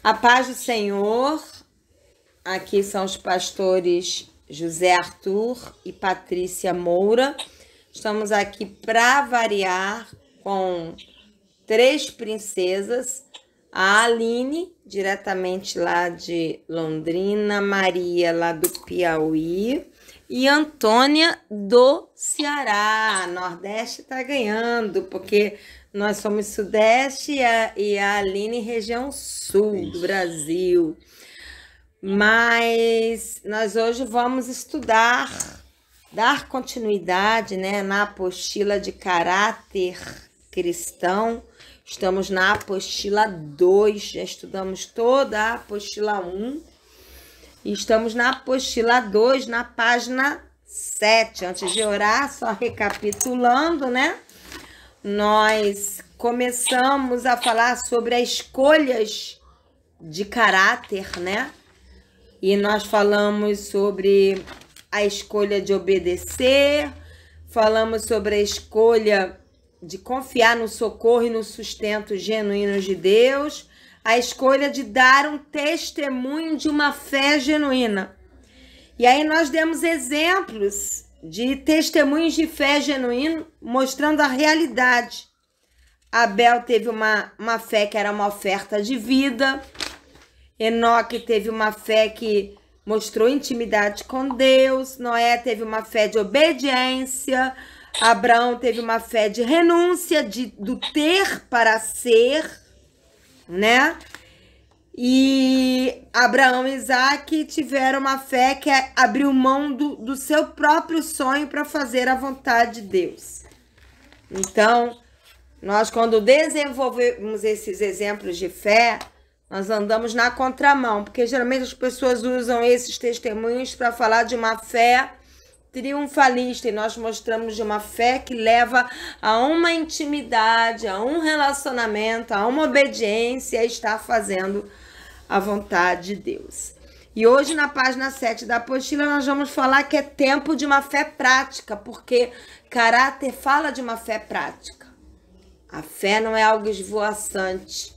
A paz do Senhor, aqui são os pastores José Arthur e Patrícia Moura. Estamos aqui para variar com 3 princesas, a Aline, diretamente lá de Londrina, Maria, lá do Piauí, e Antônia, do Ceará. Nordeste está ganhando, porque nós somos Sudeste e a Aline, região Sul do Brasil. Mas nós hoje vamos estudar, dar continuidade, né, na apostila de caráter cristão. Estamos na apostila 2, já estudamos toda a apostila 1. E estamos na apostila 2, na página 7. Antes de orar, só recapitulando, né? Nós começamos a falar sobre as escolhas de caráter, né? E nós falamos sobre a escolha de obedecer, falamos sobre a escolha de confiar no socorro e no sustento genuínos de Deus, a escolha de dar um testemunho de uma fé genuína. E aí nós demos exemplos de testemunhos de fé genuína, mostrando a realidade. Abel teve uma fé que era uma oferta de vida. Enoque teve uma fé que mostrou intimidade com Deus. Noé teve uma fé de obediência. Abraão teve uma fé de renúncia, do ter para ser, né? E Abraão e Isaac tiveram uma fé que abriu mão do seu próprio sonho para fazer a vontade de Deus. Então, nós quando desenvolvemos esses exemplos de fé, nós andamos na contramão, porque geralmente as pessoas usam esses testemunhos para falar de uma fé triunfalista, e nós mostramos de uma fé que leva a uma intimidade, a um relacionamento, a uma obediência, a estar fazendo a vontade de Deus. E hoje, na página 7 da apostila, nós vamos falar que é tempo de uma fé prática, porque caráter fala de uma fé prática. A fé não é algo esvoaçante.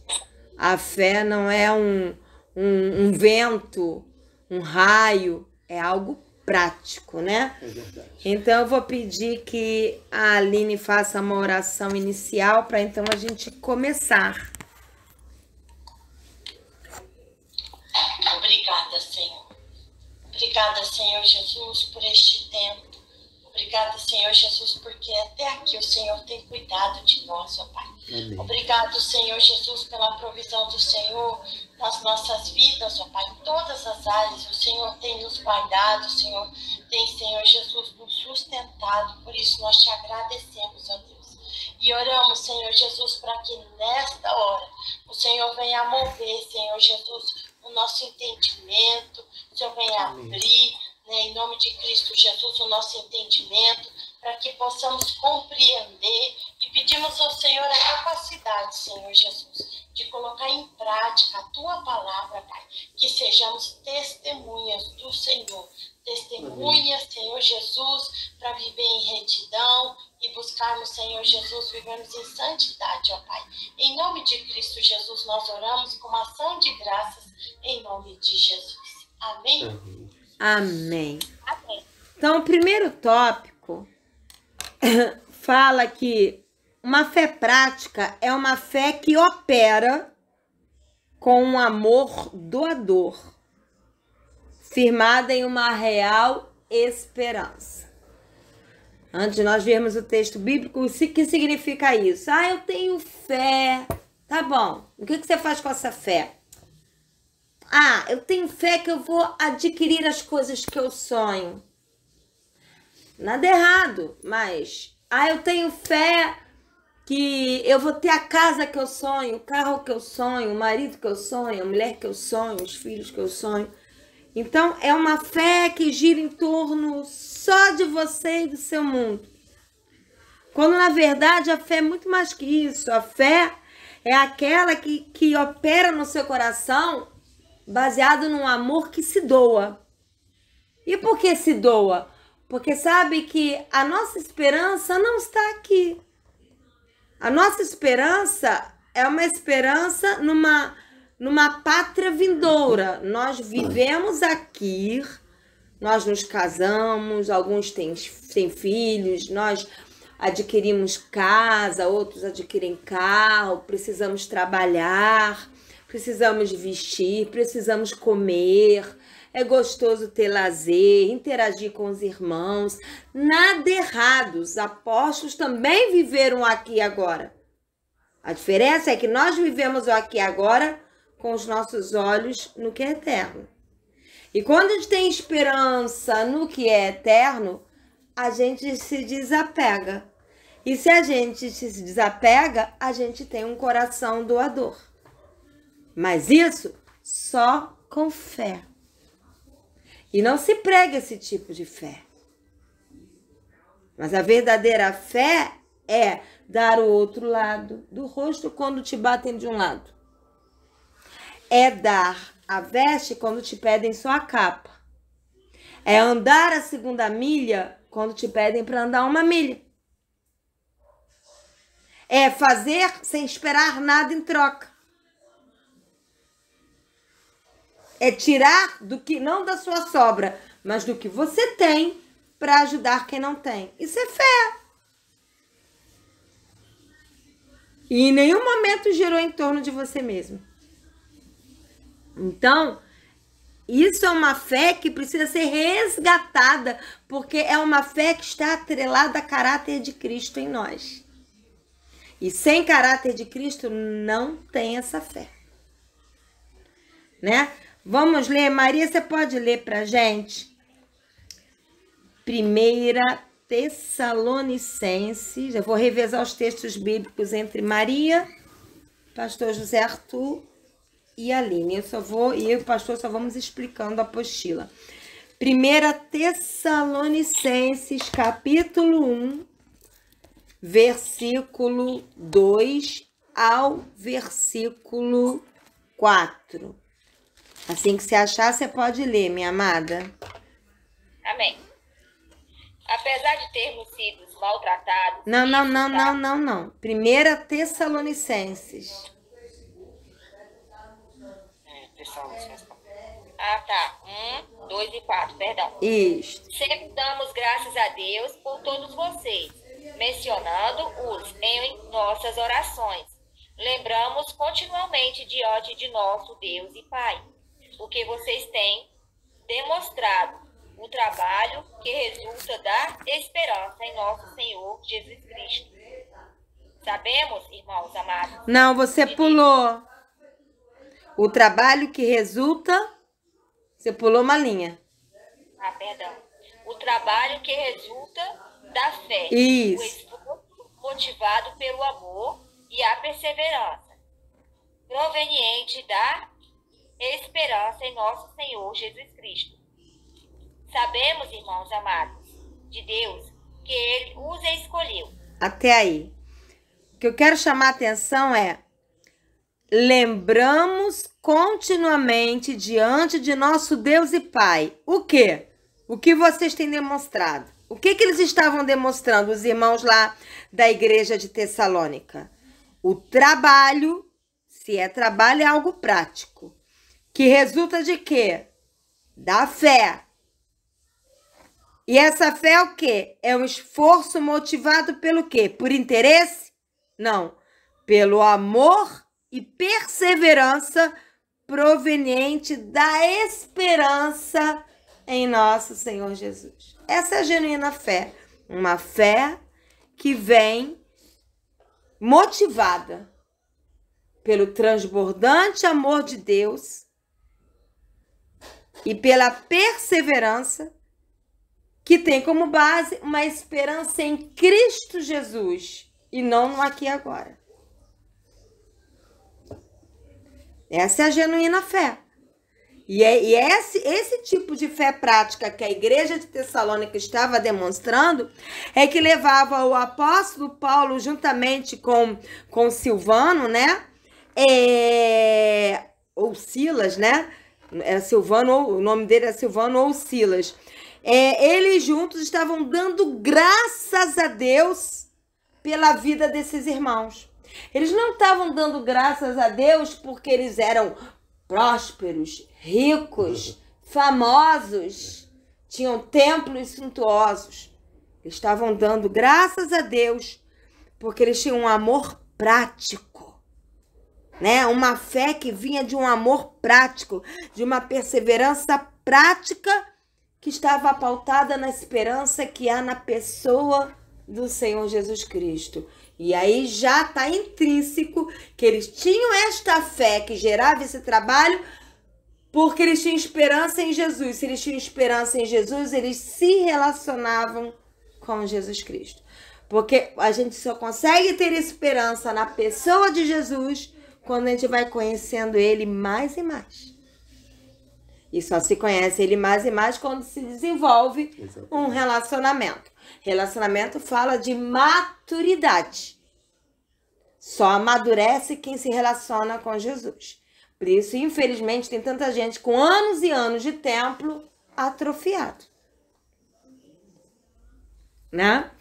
A fé não é um vento, um raio, é algo prático, né? É verdade. Então eu vou pedir que a Aline faça uma oração inicial para então a gente começar. Obrigada, Senhor. Obrigada, Senhor Jesus, por este tempo. Obrigada, Senhor Jesus, porque até aqui o Senhor tem cuidado de nós, ó Pai. Amém. Obrigado, Senhor Jesus, pela provisão do Senhor nas nossas vidas, ó Pai. Em todas as áreas, o Senhor tem nos guardado, o Senhor tem, Senhor Jesus, nos sustentado. Por isso nós te agradecemos, ó Deus. E oramos, Senhor Jesus, para que nesta hora o Senhor venha mover, Senhor Jesus, o nosso entendimento, o Senhor venha abrir, né, em nome de Cristo Jesus, o nosso entendimento, para que possamos compreender e pedimos ao Senhor a capacidade, Senhor Jesus, de colocar em prática a Tua palavra, Pai, que sejamos testemunhas do Senhor, testemunhas, Senhor Jesus, para viver em retidão e buscarmos, Senhor Jesus, vivemos em santidade, ó Pai. Em nome de Cristo Jesus, nós oramos com uma ação de graças, em nome de Jesus. Amém? Amém. Amém. Então, o primeiro tópico fala que uma fé prática é uma fé que opera com um amor doador, firmada em uma real esperança. Antes de nós vermos o texto bíblico, o que significa isso? Ah, eu tenho fé. Tá bom. O que você faz com essa fé? Ah, eu tenho fé que eu vou adquirir as coisas que eu sonho. Nada errado, mas... Ah, eu tenho fé que eu vou ter a casa que eu sonho, o carro que eu sonho, o marido que eu sonho, a mulher que eu sonho, os filhos que eu sonho. Então, é uma fé que gira em torno só de você e do seu mundo. Quando, na verdade, a fé é muito mais que isso. A fé é aquela que opera no seu coração baseado num amor que se doa. E por que se doa? Porque sabe que a nossa esperança não está aqui. A nossa esperança é uma esperança numa pátria vindoura. Nós vivemos aqui, nós nos casamos, alguns têm filhos, nós adquirimos casa, outros adquirem carro, precisamos trabalhar, precisamos vestir, precisamos comer, é gostoso ter lazer, interagir com os irmãos, nada errado, os apóstolos também viveram aqui e agora. A diferença é que nós vivemos o aqui e agora com os nossos olhos no que é eterno. E quando a gente tem esperança no que é eterno, a gente se desapega. E se a gente se desapega, a gente tem um coração doador. Mas isso só com fé. E não se prega esse tipo de fé. Mas a verdadeira fé é dar o outro lado do rosto quando te batem de um lado. É dar a veste quando te pedem só a capa. É andar a segunda milha quando te pedem para andar uma milha. É fazer sem esperar nada em troca. É tirar do que, não da sua sobra, mas do que você tem para ajudar quem não tem. Isso é fé. E em nenhum momento girou em torno de você mesmo. Então, isso é uma fé que precisa ser resgatada, porque é uma fé que está atrelada a caráter de Cristo em nós. E sem caráter de Cristo não tem essa fé. Né? Vamos ler. Maria, você pode ler pra gente? 1 Tessalonicenses. Eu vou revezar os textos bíblicos entre Maria, pastor José Arthur e Aline. Eu e o pastor só vamos explicando a apostila. 1 Tessalonicenses, capítulo 1, versículo 2 ao versículo 4. Assim que você achar, você pode ler, minha amada. Amém. Apesar de termos sido maltratados... Não. 1 Tessalonicenses. Ah, tá. 1, 2 e 4, perdão. Isso. Sempre damos graças a Deus por todos vocês, mencionando-os em nossas orações. Lembramos continuamente diante de nosso Deus e Pai, o que vocês têm demonstrado, o trabalho que resulta da esperança em nosso Senhor Jesus Cristo. Sabemos, irmãos amados... Não, você pulou. O trabalho que resulta... Você pulou uma linha. Ah, perdão. O trabalho que resulta da fé. Isso. O esforço motivado pelo amor e a perseverança, proveniente da esperança em nosso Senhor Jesus Cristo. Sabemos, irmãos amados, de Deus, que Ele os escolheu. Até aí. O que eu quero chamar a atenção é: lembramos continuamente diante de nosso Deus e Pai. O quê? O que vocês têm demonstrado? O que eles estavam demonstrando, os irmãos lá da igreja de Tessalônica? O trabalho, se é trabalho, é algo prático. Que resulta de quê? Da fé. E essa fé é o quê? É um esforço motivado pelo quê? Por interesse? Não. Pelo amor e perseverança proveniente da esperança em nosso Senhor Jesus. Essa é a genuína fé. Uma fé que vem motivada pelo transbordante amor de Deus e pela perseverança que tem como base uma esperança em Cristo Jesus e não no aqui e agora. Essa é a genuína fé. E esse tipo de fé prática que a igreja de Tessalônica estava demonstrando é que levava o apóstolo Paulo juntamente com Silvano, né? Ou Silas, né? Era Silvano, o nome dele era Silvano ou Silas. Eles juntos estavam dando graças a Deus pela vida desses irmãos. Eles não estavam dando graças a Deus porque eles eram prósperos, ricos, famosos, tinham templos suntuosos. Eles estavam dando graças a Deus, porque eles tinham um amor prático, né? Uma fé que vinha de um amor prático, de uma perseverança prática que estava pautada na esperança que há na pessoa do Senhor Jesus Cristo. E aí já está intrínseco que eles tinham esta fé que gerava esse trabalho porque eles tinham esperança em Jesus. Se eles tinham esperança em Jesus, eles se relacionavam com Jesus Cristo. Porque a gente só consegue ter esperança na pessoa de Jesus quando a gente vai conhecendo Ele mais e mais. E só se conhece Ele mais e mais quando se desenvolve um relacionamento. Relacionamento fala de maturidade. Só amadurece quem se relaciona com Jesus. Por isso, infelizmente, tem tanta gente com anos e anos de templo atrofiado. Né?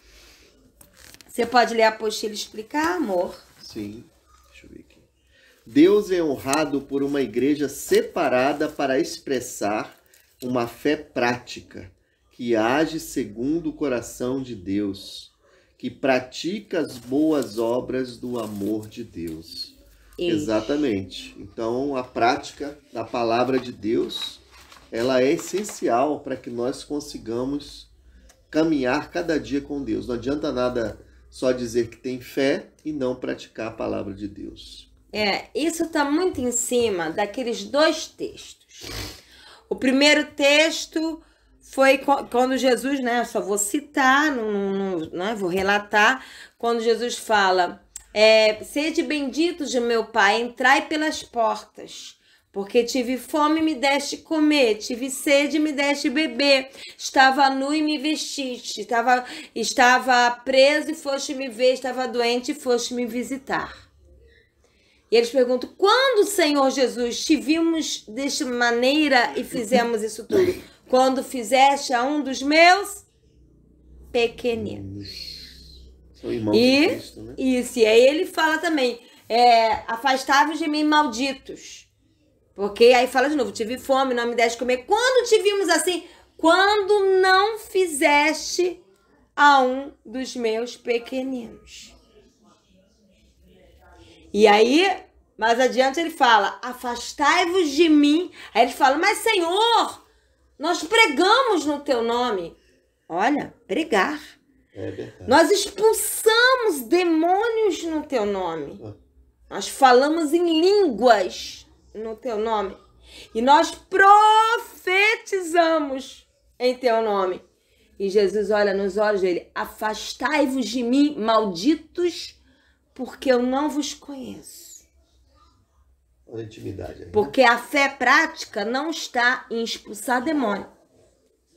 Você pode ler a apostila e explicar, amor? Sim, deixa eu ver aqui. Deus é honrado por uma igreja separada para expressar uma fé prática, que age segundo o coração de Deus, que pratica as boas obras do amor de Deus. Exatamente. Então, a prática da palavra de Deus, ela é essencial para que nós consigamos caminhar cada dia com Deus. Não adianta nada só dizer que tem fé e não praticar a palavra de Deus. Isso está muito em cima daqueles dois textos. O primeiro texto foi quando Jesus, né? Só vou citar, não vou relatar, quando Jesus fala: sede benditos de meu Pai, entrai pelas portas, porque tive fome e me deste comer, tive sede e me deste beber, estava nu e me vestiste, estava preso e foste me ver, estava doente e foste me visitar. E eles perguntam: quando, Senhor Jesus, te vimos desta maneira e fizemos isso tudo? Quando fizeste a um dos meus pequeninos. São irmãos de Cristo, né? Isso, e aí ele fala também: afastai-vos de mim, malditos. Porque aí fala de novo: tive fome, não me deste comer. Quando te vimos assim? Quando não fizeste a um dos meus pequeninos. E aí, mais adiante ele fala: afastai-vos de mim. Aí ele fala: mas Senhor, nós pregamos no teu nome. Olha, pregar. É verdade. Nós expulsamos demônios no teu nome. Nós falamos em línguas no teu nome. E nós profetizamos em teu nome. E Jesus olha nos olhos dele: afastai-vos de mim, malditos, porque eu não vos conheço. Olha a intimidade aí, né? Porque a fé prática não está em expulsar demônio.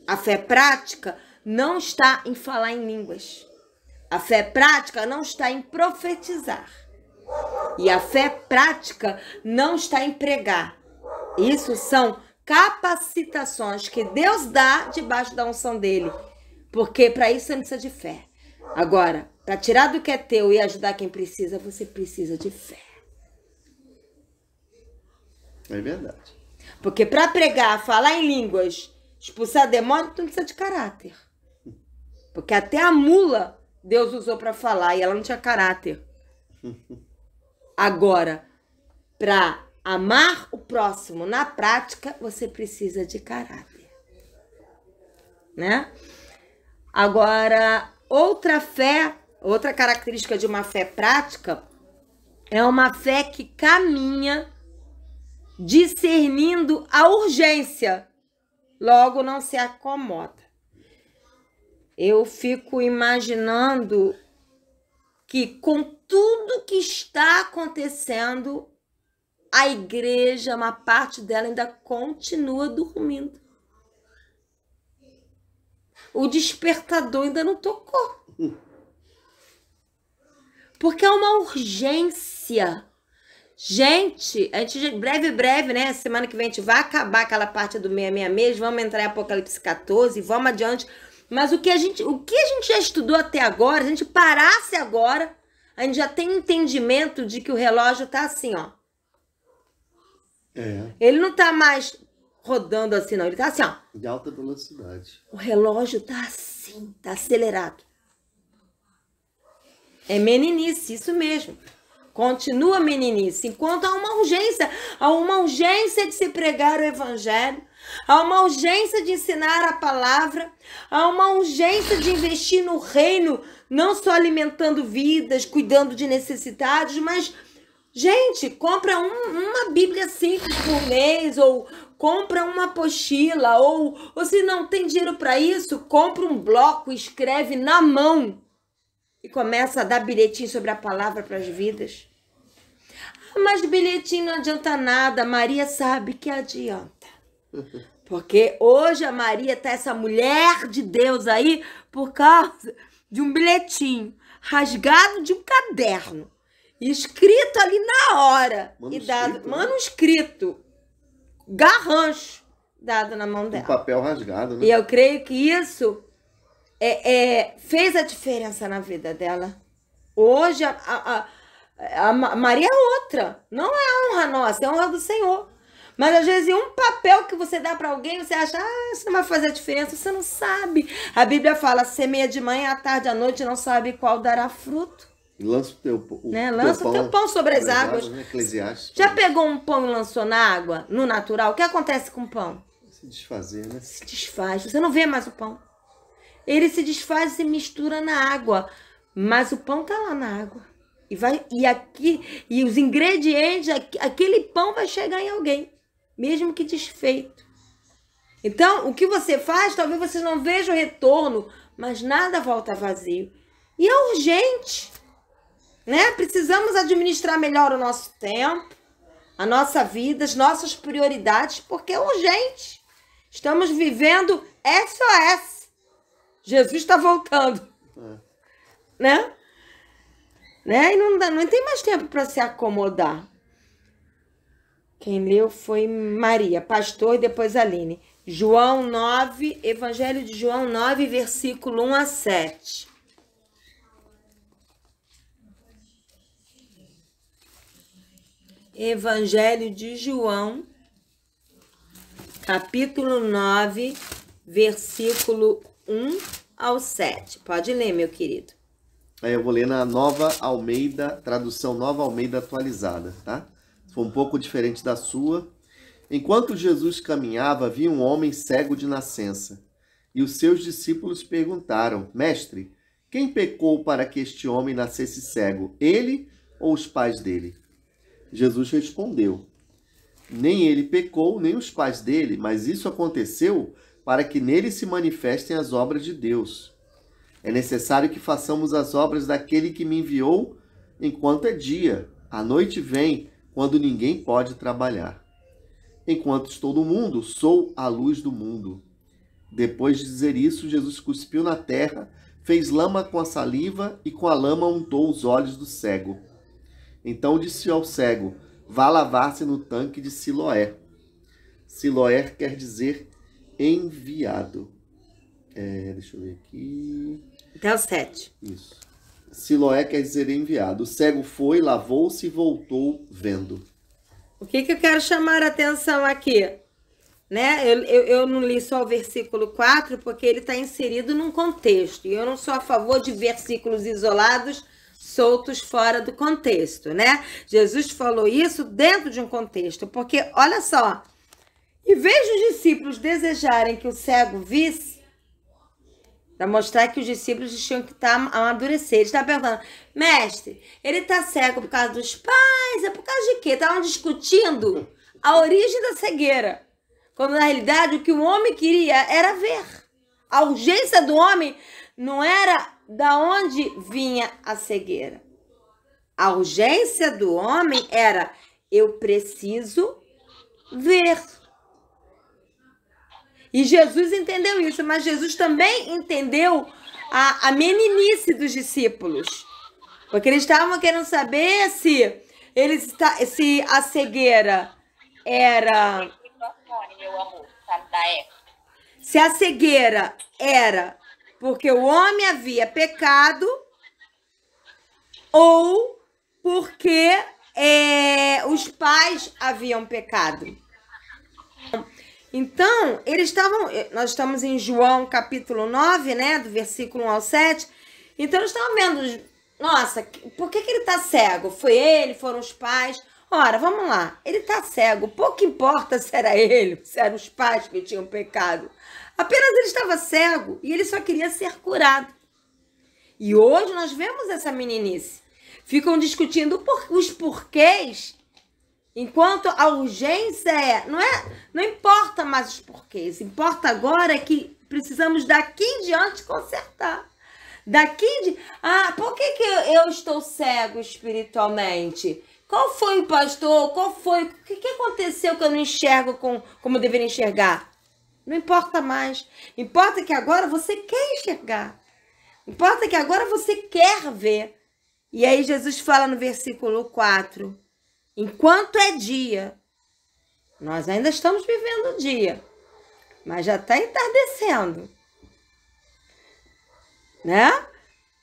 A fé prática não está em falar em línguas. A fé prática não está em profetizar. E a fé prática não está em pregar. Isso são capacitações que Deus dá debaixo da unção dele. Porque para isso você não precisa de fé. Agora, para tirar do que é teu e ajudar quem precisa, você precisa de fé. É verdade. Porque para pregar, falar em línguas, expulsar demônio, tu não precisa de caráter. Porque até a mula Deus usou para falar e ela não tinha caráter. Agora, para amar o próximo na prática, você precisa de caráter. Né? Agora, outra característica de uma fé prática é uma fé que caminha discernindo a urgência, logo não se acomoda. Eu fico imaginando que com tudo que está acontecendo, a igreja, uma parte dela ainda continua dormindo. O despertador ainda não tocou. Porque é uma urgência. Gente, a gente breve, né? Semana que vem a gente vai acabar aquela parte do 666, vamos entrar em Apocalipse 14, vamos adiante. Mas o que a gente já estudou até agora, se a gente parasse agora, a gente já tem entendimento de que o relógio tá assim, ó. Ele não tá mais rodando assim, não. Ele tá assim, ó. De alta velocidade. O relógio tá assim, tá acelerado. É meninice, isso mesmo. Continua meninice. Enquanto há uma urgência de se pregar o evangelho, há uma urgência de ensinar a palavra, há uma urgência de investir no reino, não só alimentando vidas, cuidando de necessitados, mas, gente, compra uma Bíblia simples por mês, ou compra uma apostila, ou se não tem dinheiro para isso, compra um bloco, escreve na mão e começa a dar bilhetinho sobre a palavra para as vidas. Mas bilhetinho não adianta nada. Maria sabe que adianta. Porque hoje a Maria tá essa mulher de Deus aí por causa de um bilhetinho rasgado de um caderno, escrito ali na hora. Manuscrito, e dado, né? Manuscrito, garrancho, dado na mão dela. Um papel rasgado, né? E eu creio que isso fez a diferença na vida dela. Hoje a Maria é outra. Não é a honra nossa, é a honra do Senhor. Mas às vezes um papel que você dá para alguém, você acha, isso não vai fazer diferença. Você não sabe. A Bíblia fala, semeia de manhã, à tarde, à noite, não sabe qual dará fruto. E lança o teu pão sobre as águas. Né? Eclesiastes. Já pegou um pão e lançou na água, no natural? O que acontece com o pão? Se desfazer, né? Se desfaz. Você não vê mais o pão. Ele se desfaz e se mistura na água. Mas o pão tá lá na água. E os ingredientes, aquele pão vai chegar em alguém, mesmo que desfeito. Então, o que você faz, talvez vocês não vejam o retorno, mas nada volta vazio. E é urgente, né? Precisamos administrar melhor o nosso tempo, a nossa vida, as nossas prioridades, porque é urgente. Estamos vivendo SOS. Jesus está voltando. Né? E não tem mais tempo para se acomodar. Quem leu foi Maria, pastor, e depois Aline. João 9, Evangelho de João 9, versículo 1 a 7. Evangelho de João, capítulo 9, versículo 1 ao 7. Pode ler, meu querido. Eu vou ler na Nova Almeida, tradução Nova Almeida atualizada, tá? Foi um pouco diferente da sua. Enquanto Jesus caminhava, havia um homem cego de nascença. E os seus discípulos perguntaram, Mestre, quem pecou para que este homem nascesse cego, ele ou os pais dele? Jesus respondeu, nem ele pecou, nem os pais dele, mas isso aconteceu para que nele se manifestem as obras de Deus. É necessário que façamos as obras daquele que me enviou enquanto é dia. A noite vem, quando ninguém pode trabalhar. Enquanto estou no mundo, sou a luz do mundo. Depois de dizer isso, Jesus cuspiu na terra, fez lama com a saliva e com a lama untou os olhos do cego. Então disse ao cego, vá lavar-se no tanque de Siloé. Siloé quer dizer enviado. Deixa eu ver aqui. Até o 7. Isso. Siloé quer dizer enviado. O cego foi, lavou-se e voltou vendo. O que eu quero chamar a atenção aqui? Né? Eu não li só o versículo 4, porque ele está inserido num contexto. E eu não sou a favor de versículos isolados, soltos fora do contexto, né? Jesus falou isso dentro de um contexto. Porque, olha só, em vez dos discípulos desejarem que o cego visse, para mostrar que os discípulos tinham que amadurecer. Ele está perguntando, mestre, ele está cego por causa dos pais? É por causa de quê? Estavam discutindo a origem da cegueira. Quando, na realidade, o que o homem queria era ver. A urgência do homem não era da onde vinha a cegueira. A urgência do homem era, eu preciso ver. E Jesus entendeu isso, mas Jesus também entendeu a meninice dos discípulos. Porque eles estavam querendo saber se a cegueira era... Se a cegueira era porque o homem havia pecado ou porque os pais haviam pecado. Então, nós estamos em João capítulo 9, né, do versículo 1 ao 7. Então, eles estavam vendo, nossa, por que ele está cego? Foi ele, foram os pais. Ora, vamos lá, ele está cego, pouco importa se era ele, se eram os pais que tinham pecado. Apenas ele estava cego e ele só queria ser curado. E hoje nós vemos essa meninice. Ficam discutindo os porquês, enquanto a urgência não importa mais os porquês, importa agora que precisamos daqui em diante consertar. Por que eu estou cego espiritualmente? Qual foi o pastor? O que aconteceu que eu não enxergo como eu deveria enxergar? Não importa mais. Importa que agora você quer enxergar. Importa que agora você quer ver. E aí Jesus fala no versículo 4. Enquanto é dia, nós ainda estamos vivendo o dia, mas já está entardecendo, né?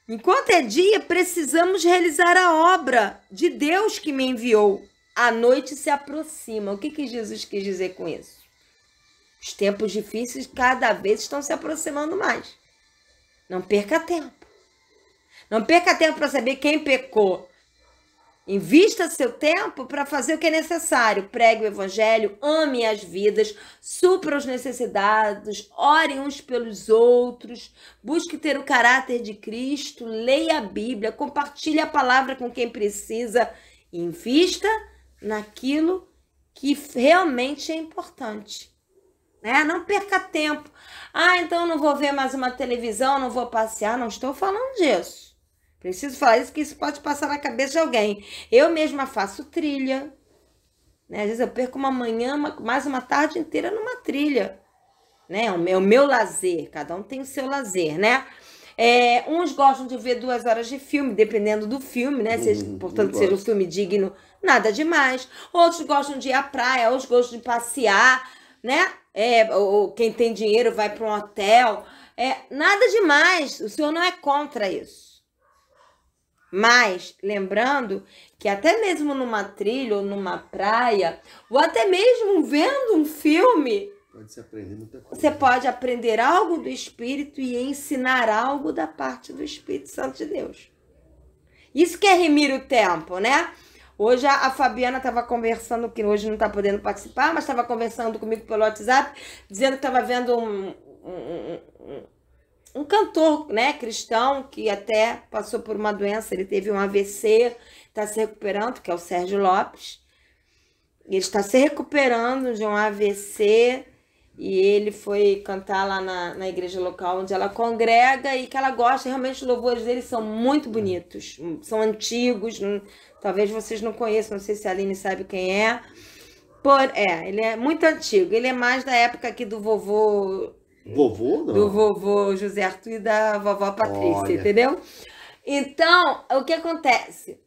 Enquanto é dia, precisamos realizar a obra de Deus que me enviou. A noite se aproxima. O que Jesus quis dizer com isso? Os tempos difíceis cada vez estão se aproximando mais. Não perca tempo. Não perca tempo para saber quem pecou. Invista seu tempo para fazer o que é necessário. Pregue o evangelho, ame as vidas, supra os necessitados, ore uns pelos outros, busque ter o caráter de Cristo, leia a Bíblia, compartilhe a palavra com quem precisa. Invista naquilo que realmente é importante. Não perca tempo. Então eu não vou ver mais uma televisão, não vou passear. Não estou falando disso. Preciso falar isso, porque isso pode passar na cabeça de alguém. Eu mesma faço trilha. Às vezes eu perco uma manhã, mais uma tarde inteira numa trilha. É o meu lazer. Cada um tem o seu lazer, né? Uns gostam de ver 2 horas de filme, dependendo do filme, né? Portanto, seja um filme digno, nada demais. Outros gostam de ir à praia, outros gostam de passear, né? Ou quem tem dinheiro vai para um hotel. Nada demais. O Senhor não é contra isso. Mas, lembrando que até mesmo numa trilha ou numa praia, ou até mesmo vendo um filme, você pode aprender algo do Espírito e ensinar algo da parte do Espírito Santo de Deus. Isso que é remir o tempo, né? Hoje a Fabiana estava conversando, que hoje não está podendo participar, mas estava conversando comigo pelo WhatsApp, dizendo que estava vendo um cantor, né, cristão, que até passou por uma doença, ele teve um AVC, está se recuperando, que é o Sérgio Lopes. Ele está se recuperando de um AVC e ele foi cantar lá na igreja local onde ela congrega e que ela gosta. Realmente os louvores dele são muito bonitos, são antigos, talvez vocês não conheçam, não sei se a Aline sabe quem é. Ele é muito antigo, ele é mais da época aqui do vovô... Vovô, não? Do vovô José Arthur e da vovó Patrícia, entendeu? Então, o que acontece?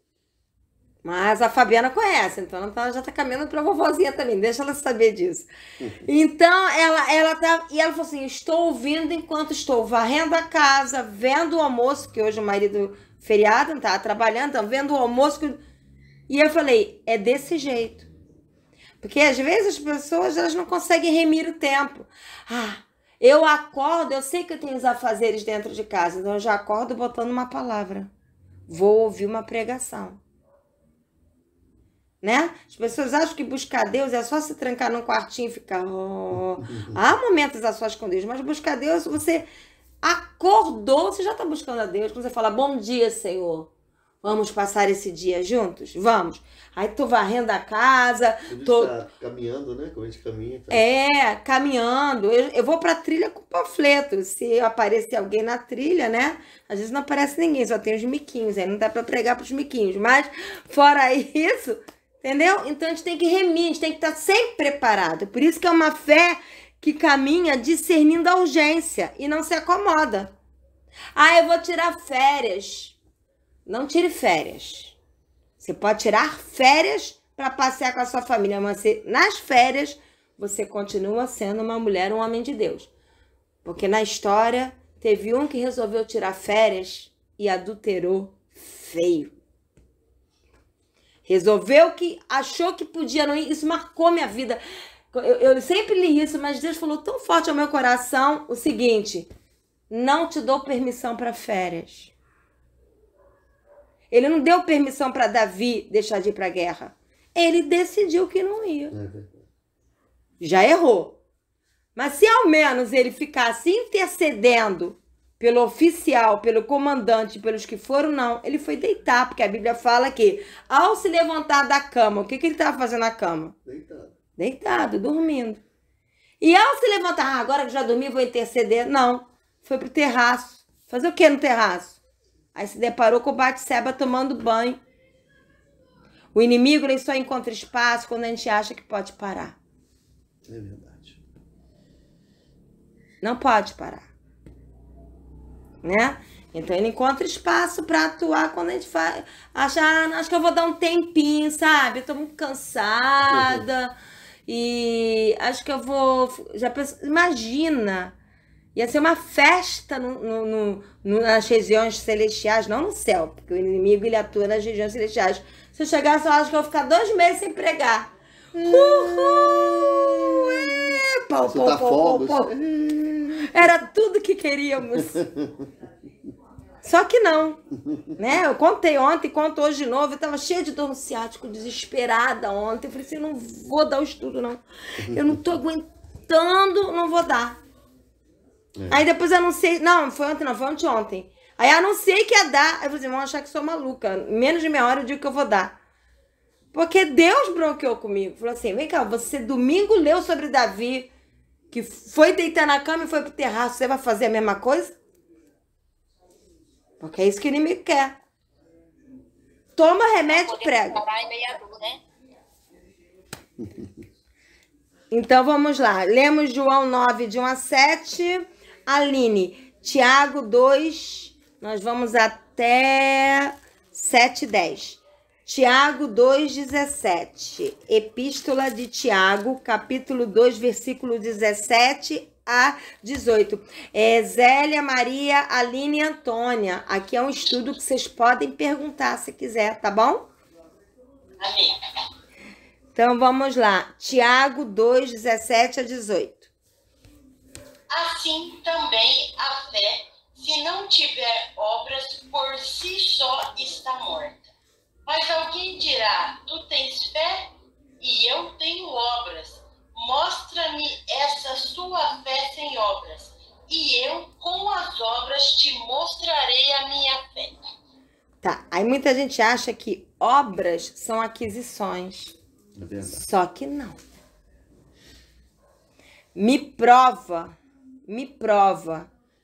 Mas a Fabiana conhece, então ela já tá caminhando pra vovozinha também, deixa ela saber disso. Então, ela falou assim, estou ouvindo enquanto estou varrendo a casa, vendo o almoço, que hoje o marido feriado não tá trabalhando, então vendo o almoço. E eu falei, é desse jeito. Porque às vezes as pessoas elas não conseguem remir o tempo. Eu acordo, eu sei que eu tenho os afazeres dentro de casa, então eu já acordo botando uma palavra. Vou ouvir uma pregação. Né? As pessoas acham que buscar Deus é só se trancar num quartinho e ficar... Há momentos a sós com Deus, mas buscar Deus, você acordou, você já está buscando a Deus. Quando você fala, bom dia, Senhor. Vamos passar esse dia juntos? Vamos. Aí tô varrendo a casa. Tá caminhando, né? Como a gente caminha. Tá? Caminhando. Eu vou pra trilha com panfleto. Se aparecer alguém na trilha, né? Às vezes não aparece ninguém, só tem os miquinhos. Aí não dá pra pregar pros miquinhos. Mas, fora isso, entendeu? Então a gente tem que remir, a gente tem que estar sempre preparado. Por isso que é uma fé que caminha discernindo a urgência e não se acomoda. Eu vou tirar férias. Não tire férias. Você pode tirar férias para passear com a sua família, mas nas férias você continua sendo uma mulher, um homem de Deus. Porque na história teve um que resolveu tirar férias e adulterou feio. Resolveu que achou que podia não ir. Isso marcou minha vida. Eu sempre li isso, mas Deus falou tão forte ao meu coração o seguinte: não te dou permissão para férias. Ele não deu permissão para Davi deixar de ir para a guerra. Ele decidiu que não ia. Já errou. Mas se ao menos ele ficasse intercedendo pelo oficial, pelo comandante, pelos que foram, não. Ele foi deitar, porque a Bíblia fala que ao se levantar da cama, o que ele estava fazendo na cama? Deitado, dormindo. E ao se levantar, agora que já dormi, vou interceder. Não, foi pro terraço. Fazer o que no terraço? Aí se deparou com o Batseba tomando banho. O inimigo ele só encontra espaço quando a gente acha que pode parar. É verdade. Não pode parar. Né? Então ele encontra espaço para atuar quando a gente acha, acho que eu vou dar um tempinho, sabe? Eu tô muito cansada e acho que eu vou. Já penso, imagina, ia ser uma festa nas regiões celestiais, não no céu, porque o inimigo ele atua nas regiões celestiais. Se eu chegasse, eu acho que eu vou ficar 2 meses sem pregar. Uhul! Pau, pau, pau, pau. Era tudo que queríamos. Só que não, né? Eu contei ontem, conto hoje de novo. Eu tava cheia de dor no ciático, desesperada ontem. Eu falei assim, eu não vou dar o estudo, não. Eu não tô aguentando, não vou dar. Aí depois eu anunciei, não, foi ontem não, foi anteontem. Aí eu anunciei que ia dar. Aí eu falei assim, vão achar que sou maluca. Em menos de meia hora eu digo que eu vou dar. Porque Deus bronqueou comigo. Falou assim, vem cá, você domingo leu sobre Davi, que foi deitar na cama e foi pro terraço. Você vai fazer a mesma coisa? Porque é isso que o inimigo quer. Toma remédio e prega. Então vamos lá. Lemos João 9, de 1 a 7. Aline, Tiago 2, nós vamos até 7, 10. Tiago 2,17. Epístola de Tiago, capítulo 2, versículo 17 a 18. Zélia, Maria, Aline e Antônia. Aqui é um estudo que vocês podem perguntar se quiser, tá bom? Amém. Então vamos lá. Tiago 2, 17 a 18. Assim também a fé, se não tiver obras, por si só está morta. Mas alguém dirá, tu tens fé e eu tenho obras. Mostra-me essa sua fé sem obras, e eu com as obras te mostrarei a minha fé. Tá, aí muita gente acha que obras são aquisições. É verdade. Só que não. Me prova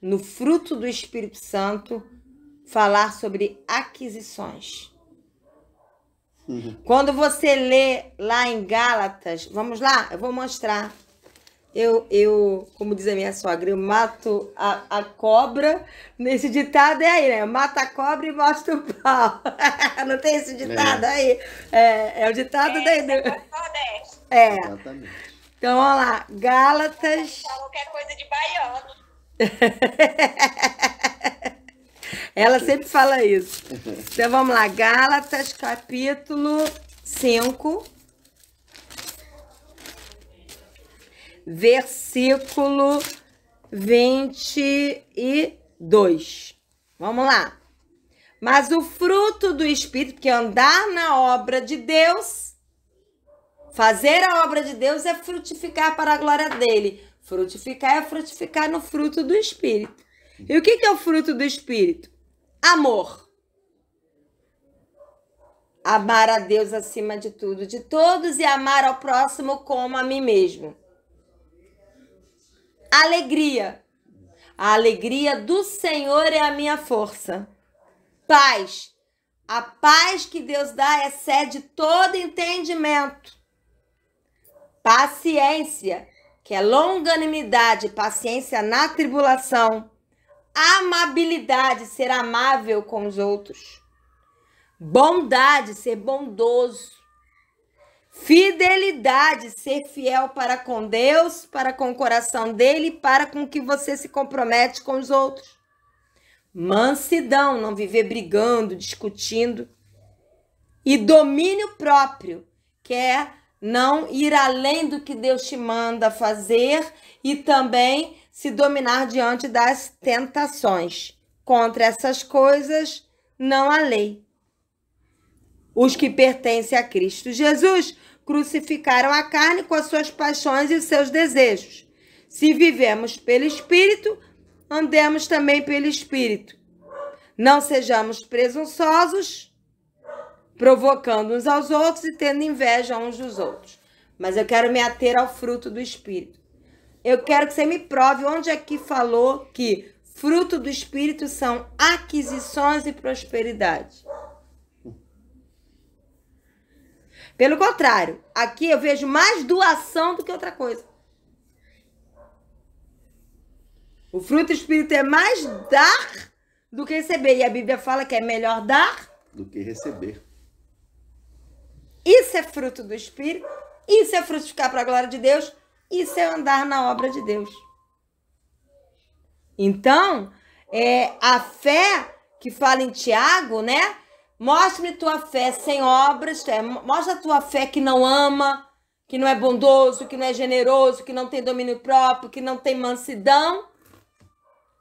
no fruto do Espírito Santo falar sobre aquisições. Quando você lê lá em Gálatas, vamos lá, eu vou mostrar. Eu, como diz a minha sogra, eu mato a cobra. Nesse ditado é aí, né? Mata a cobra e mostra o pau. Não tem esse ditado aí? É o ditado daí. Exatamente. Então, vamos lá. Gálatas. Qualquer coisa de baiano. Ela sempre fala isso. Então, vamos lá. Gálatas, capítulo 5. Versículo 22. Vamos lá. Mas o fruto do Espírito, que é andar na obra de Deus, fazer a obra de Deus é frutificar para a glória dele. Frutificar é frutificar no fruto do Espírito. E o que é o fruto do Espírito? Amor. Amar a Deus acima de tudo, de todos, e amar ao próximo como a mim mesmo. Alegria. A alegria do Senhor é a minha força. Paz. A paz que Deus dá excede todo entendimento. Paciência, que é longanimidade, paciência na tribulação. Amabilidade, ser amável com os outros. Bondade, ser bondoso. Fidelidade, ser fiel para com Deus, para com o coração dele, para com que você se compromete com os outros. Mansidão, não viver brigando, discutindo. e domínio próprio, que é não ir além do que Deus te manda fazer e também se dominar diante das tentações. Contra essas coisas não há lei. Os que pertencem a Cristo Jesus crucificaram a carne com as suas paixões e os seus desejos. Se vivemos pelo Espírito, andemos também pelo Espírito. Não sejamos presunçosos, provocando uns aos outros e tendo inveja uns dos outros. Mas eu quero me ater ao fruto do Espírito. Eu quero que você me prove onde é que falou que fruto do Espírito são aquisições e prosperidade. Pelo contrário, aqui eu vejo mais doação do que outra coisa. O fruto do Espírito é mais dar do que receber. E a Bíblia fala que é melhor dar do que receber. Isso é fruto do Espírito. Isso é frutificar para a glória de Deus. Isso é andar na obra de Deus. Então, a fé que fala em Tiago, né? Mostre-me tua fé sem obras. Mostra a tua fé que não ama, que não é bondoso, que não é generoso, que não tem domínio próprio, que não tem mansidão.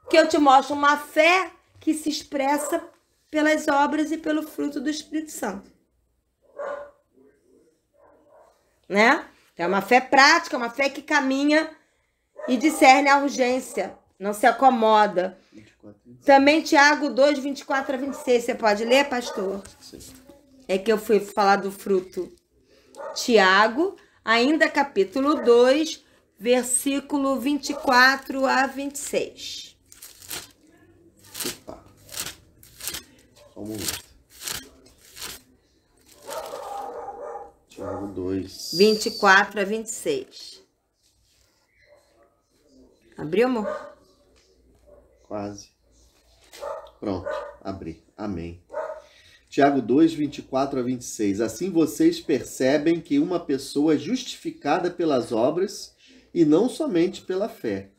Que eu te mostro uma fé que se expressa pelas obras e pelo fruto do Espírito Santo. Né? É uma fé prática, uma fé que caminha e discerne a urgência, não se acomoda. 24, Também Tiago 2, 24 a 26, você pode ler, pastor? sim. É que eu fui falar do fruto. Tiago, ainda capítulo 2, versículo 24 a 26. Opa. Só um momento. Tiago 2. 24 a 26. Abriu, amor? Quase. Pronto, abri. Amém. Tiago 2, 24 a 26. Assim vocês percebem que uma pessoa é justificada pelas obras e não somente pela fé.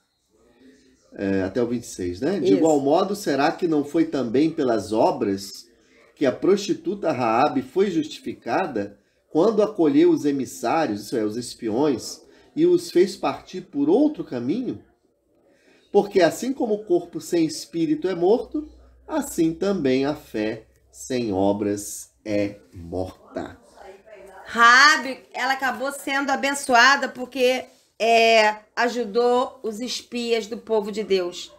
Até o 26, né? De Isso. igual modo, será que não foi também pelas obras que a prostituta Raabe foi justificada quando acolheu os emissários, isso é, os espiões, e os fez partir por outro caminho? Porque assim como o corpo sem espírito é morto, assim também a fé sem obras é morta. Raabe, ela acabou sendo abençoada porque ajudou os espias do povo de Deus.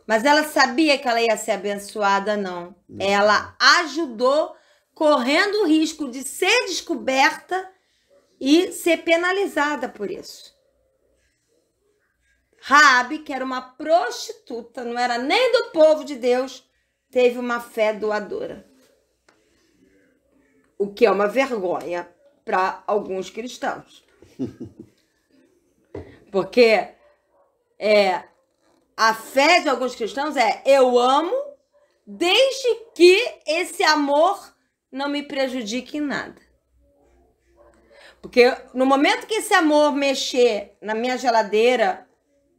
Mas ela sabia que ela ia ser abençoada, não. Ela ajudou, correndo o risco de ser descoberta e ser penalizada por isso. Raabe, que era uma prostituta, não era nem do povo de Deus, teve uma fé doadora. O que é uma vergonha para alguns cristãos. Porque a fé de alguns cristãos eu amo desde que esse amor não me prejudique em nada. Porque no momento que esse amor mexer na minha geladeira,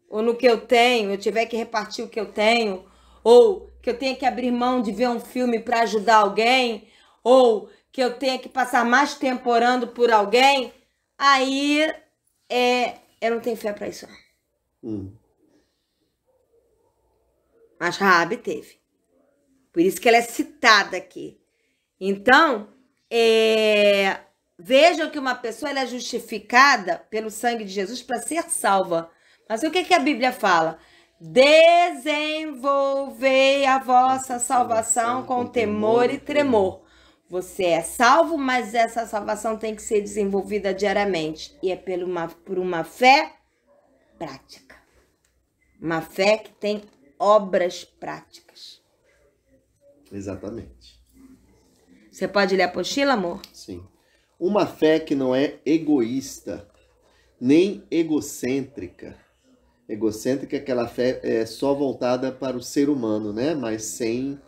ou no que eu tenho, eu tiver que repartir o que eu tenho, ou que eu tenha que abrir mão de ver um filme para ajudar alguém, ou que eu tenha que passar mais tempo orando por alguém, aí eu não tenho fé para isso. Mas Raabe teve. Por isso que ela é citada aqui. Então, vejam que uma pessoa ela é justificada pelo sangue de Jesus para ser salva. Mas o que a Bíblia fala? Desenvolvei a vossa salvação com temor e tremor. Você é salvo, mas essa salvação tem que ser desenvolvida diariamente. E é por uma fé prática. Uma fé que tem obras práticas. Exatamente. Você pode ler a apostila, amor? Sim. Uma fé que não é egoísta, nem egocêntrica. Egocêntrica é aquela fé só voltada para o ser humano, né? Mas sem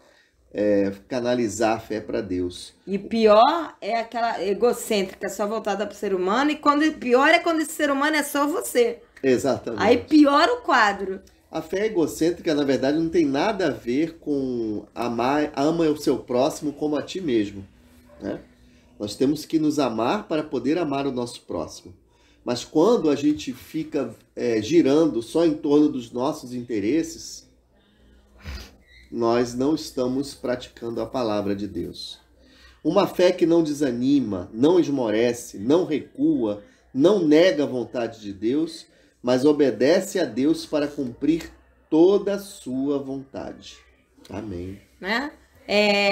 canalizar a fé para Deus. E pior é aquela egocêntrica, só voltada para o ser humano. E pior é quando esse ser humano é só você. Exatamente. Aí piora o quadro. A fé egocêntrica, na verdade, não tem nada a ver com ama o seu próximo como a ti mesmo, né? Nós temos que nos amar para poder amar o nosso próximo. Mas quando a gente fica girando só em torno dos nossos interesses, nós não estamos praticando a palavra de Deus. Uma fé que não desanima, não esmorece, não recua, não nega a vontade de Deus, mas obedece a Deus para cumprir toda a sua vontade. Amém. Né?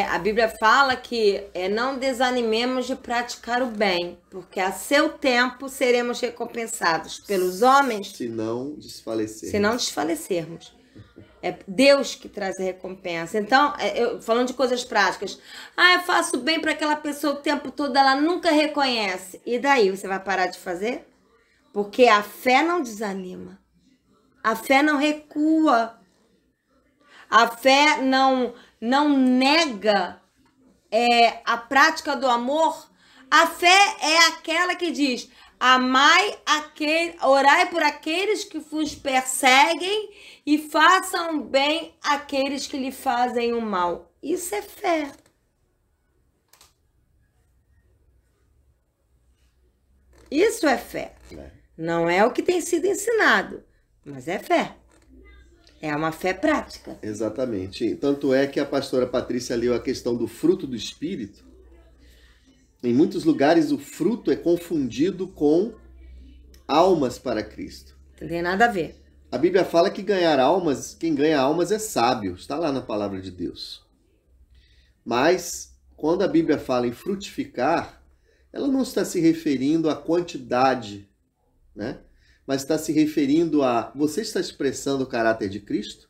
A Bíblia fala que não desanimemos de praticar o bem, porque a seu tempo seremos recompensados pelos homens, se não desfalecermos. É Deus que traz a recompensa. Então, falando de coisas práticas, eu faço bem para aquela pessoa o tempo todo, ela nunca reconhece. E daí, você vai parar de fazer? Porque a fé não desanima. A fé não recua. A fé não nega a prática do amor. A fé é aquela que diz: orai por aqueles que vos perseguem e façam bem àqueles que lhe fazem o mal. Isso é fé. Isso é fé. Não é o que tem sido ensinado, mas é fé. É uma fé prática. Exatamente. Tanto é que a pastora Patrícia leu a questão do fruto do Espírito. Em muitos lugares o fruto é confundido com almas para Cristo. Não tem nada a ver. A Bíblia fala que quem ganha almas é sábio. Está lá na palavra de Deus. Mas, quando a Bíblia fala em frutificar, ela não está se referindo à quantidade, né? Mas está se referindo a: você está expressando o caráter de Cristo?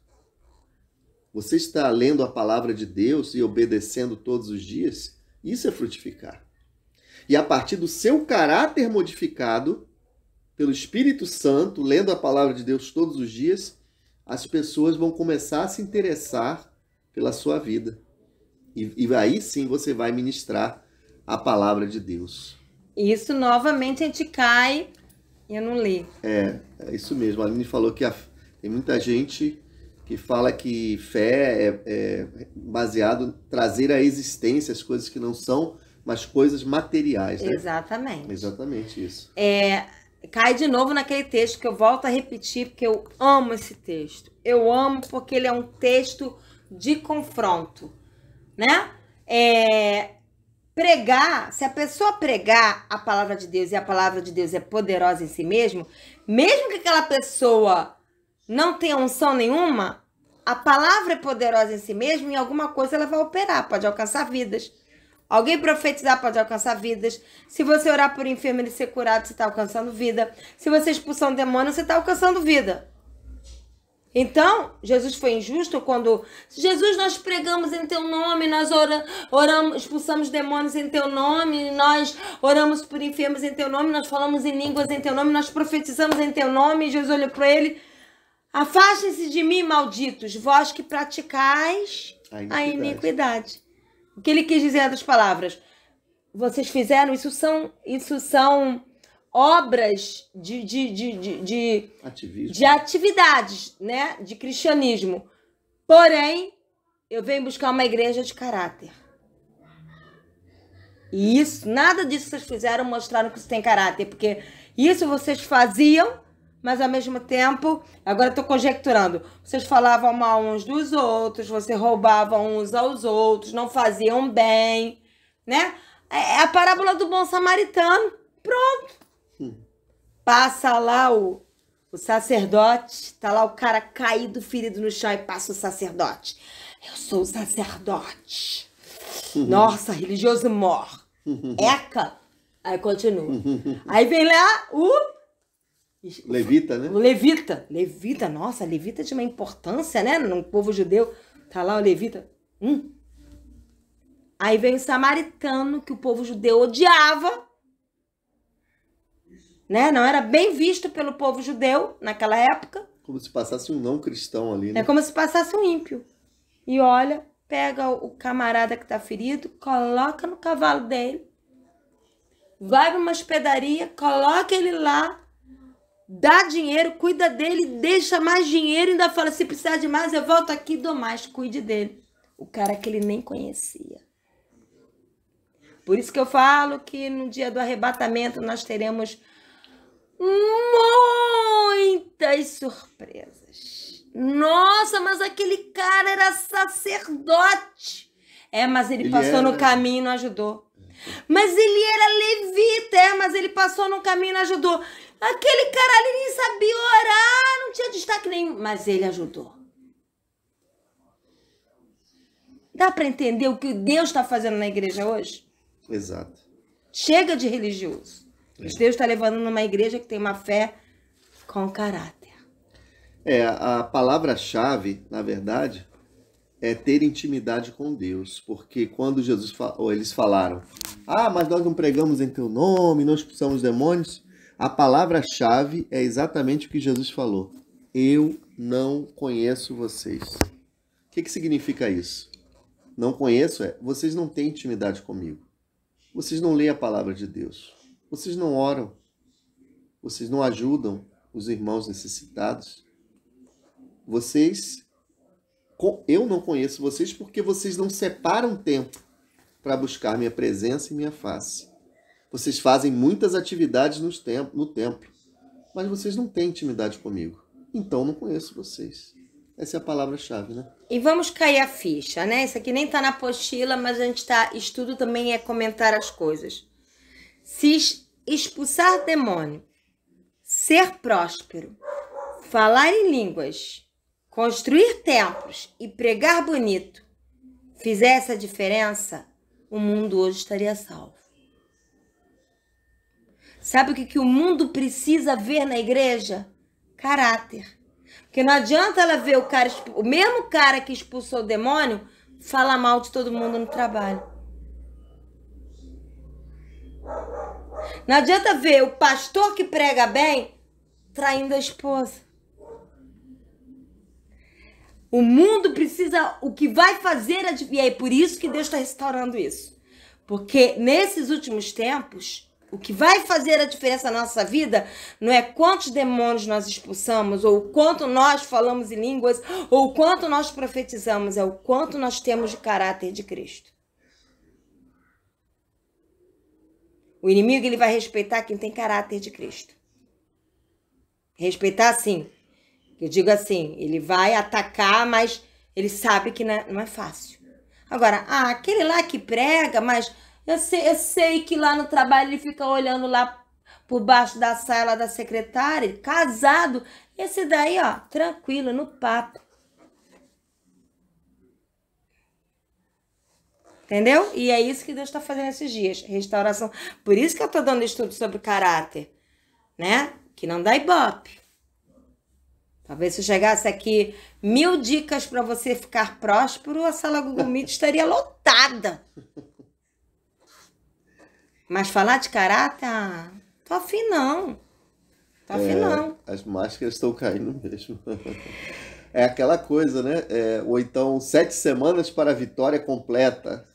Você está lendo a palavra de Deus e obedecendo todos os dias? Isso é frutificar. E a partir do seu caráter modificado pelo Espírito Santo, lendo a palavra de Deus todos os dias, as pessoas vão começar a se interessar pela sua vida. E aí sim você vai ministrar a palavra de Deus. Isso, novamente, a gente cai. Eu não li. É isso mesmo. A Aline falou que tem muita gente que fala que fé é baseado em trazer à existência as coisas que não são, mas coisas materiais, né? Exatamente. Exatamente isso. Cai de novo naquele texto que eu volto a repetir, porque eu amo esse texto. Eu amo porque ele é um texto de confronto, né? Pregar, se a pessoa pregar a palavra de Deus e a palavra de Deus é poderosa em si mesmo que aquela pessoa não tenha unção nenhuma, a palavra é poderosa em si mesmo e em alguma coisa ela vai operar, pode alcançar vidas. Alguém profetizar pode alcançar vidas. Se você orar por enfermo e ele ser curado, você está alcançando vida. Se você expulsar um demônio, você está alcançando vida. Então, Jesus foi injusto quando... Jesus, nós pregamos em teu nome, nós oramos, expulsamos demônios em teu nome, nós oramos por enfermos em teu nome, nós falamos em línguas em teu nome, nós profetizamos em teu nome. E Jesus olhou para ele: afastem-se de mim, malditos, vós que praticais a iniquidade. O que ele quis dizer das palavras? Vocês fizeram, isso são obras de atividades, né? De cristianismo. Porém, eu venho buscar uma igreja de caráter. E isso, nada disso que vocês fizeram mostraram que isso tem caráter, porque isso vocês faziam, mas ao mesmo tempo, agora eu estou conjecturando, vocês falavam mal uns dos outros, vocês roubavam uns aos outros, não faziam bem, né? É a parábola do bom samaritano. Pronto. Passa lá o sacerdote, tá lá o cara caído, ferido no chão, e passa o sacerdote. Eu sou o sacerdote. Nossa, religioso mor. Eca. Aí continua. Aí vem lá o levita, né? O levita. Levita, nossa, levita tinha uma importância, né? No povo judeu. Tá lá o levita. Aí vem o samaritano, que o povo judeu odiava. Né? Não era bem visto pelo povo judeu naquela época. Como se passasse um não cristão ali, né? É como se passasse um ímpio. E olha, pega o camarada que tá ferido, coloca no cavalo dele, vai para uma hospedaria, coloca ele lá, dá dinheiro, cuida dele, deixa mais dinheiro, ainda fala: se precisar de mais, eu volto aqui e dou mais, cuide dele. O cara que ele nem conhecia. Por isso que eu falo que no dia do arrebatamento nós teremos muitas surpresas. Nossa, mas aquele cara era sacerdote. Mas ele passou no caminho e não ajudou. Mas ele era levita, mas ele passou no caminho e não ajudou. Aquele cara ali nem sabia orar, não tinha destaque nenhum, mas ele ajudou. Dá para entender o que Deus está fazendo na igreja hoje? Exato. Chega de religioso. Deus está levando numa igreja que tem uma fé com caráter. A palavra-chave, na verdade, é ter intimidade com Deus. Porque quando eles falaram, mas nós não pregamos em teu nome, não expulsamos demônios, a palavra-chave é exatamente o que Jesus falou. Eu não conheço vocês. O que significa isso? Não conheço vocês não têm intimidade comigo. Vocês não leem a palavra de Deus. Vocês não oram. Vocês não ajudam os irmãos necessitados. Eu não conheço vocês porque vocês não separam tempo para buscar minha presença e minha face. Vocês fazem muitas atividades no templo, mas vocês não têm intimidade comigo. Então não conheço vocês. Essa é a palavra-chave, né? E vamos cair a ficha, né? Isso aqui nem tá na apostila, mas a gente tá... Estudo também é comentar as coisas. Se expulsar demônio, ser próspero, falar em línguas, construir templos e pregar bonito fizer essa diferença, o mundo hoje estaria salvo. Sabe o que o mundo precisa ver na igreja? Caráter. Porque não adianta ela ver o mesmo cara que expulsou o demônio falar mal de todo mundo no trabalho. Não adianta ver o pastor que prega bem traindo a esposa. O mundo precisa, o que vai fazer, e é por isso que Deus está restaurando isso. Porque nesses últimos tempos, o que vai fazer a diferença na nossa vida não é quantos demônios nós expulsamos, ou o quanto nós falamos em línguas, ou o quanto nós profetizamos, é o quanto nós temos de caráter de Cristo. O inimigo ele vai respeitar quem tem caráter de Cristo. Respeitar sim. Eu digo assim, ele vai atacar, mas ele sabe que não é fácil. Agora, aquele lá que prega, mas... Eu sei que lá no trabalho ele fica olhando lá por baixo da sala da secretária, casado. Esse daí, tranquilo, no papo. Entendeu? E é isso que Deus está fazendo esses dias. Restauração. Por isso que eu estou dando estudo sobre caráter, né? Que não dá ibope. Talvez se eu chegasse aqui 1000 dicas para você ficar próspero, a sala Google Meet estaria lotada. Mas falar de caráter, tô afim não. Tô afim não. As máscaras estão caindo mesmo. É aquela coisa, né? Ou então 7 semanas para a vitória completa.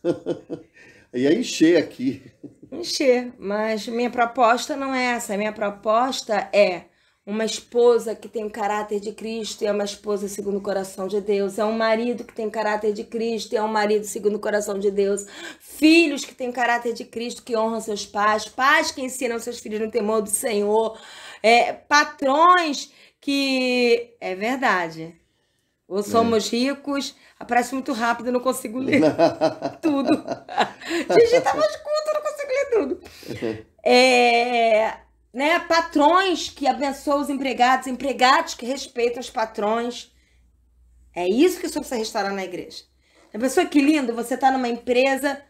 Ia encher aqui. Encher, mas minha proposta não é essa. Minha proposta é uma esposa que tem o caráter de Cristo e é uma esposa segundo o coração de Deus. É um marido que tem o caráter de Cristo e é um marido segundo o coração de Deus. Filhos que têm o caráter de Cristo, que honram seus pais. Pais que ensinam seus filhos no temor do Senhor. Patrões que... É verdade. Ou somos ricos... Aparece muito rápido, eu não consigo ler tudo. Digita mais curto, eu não consigo ler tudo. Patrões que abençoam os empregados, empregados que respeitam os patrões. É isso que o Senhor precisa restaurar na igreja. A pessoa, que lindo, você está numa empresa,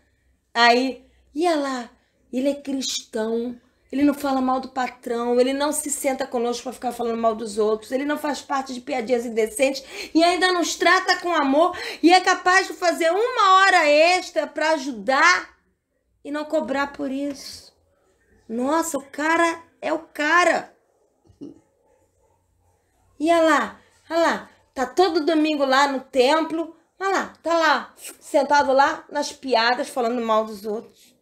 aí, ia lá, ele é cristão, ele não fala mal do patrão, ele não se senta conosco para ficar falando mal dos outros, ele não faz parte de piadinhas indecentes e ainda nos trata com amor e é capaz de fazer 1 hora extra para ajudar e não cobrar por isso. Nossa, o cara é o cara. E olha lá, tá todo domingo lá no templo, olha lá, tá lá, sentado lá nas piadas, falando mal dos outros.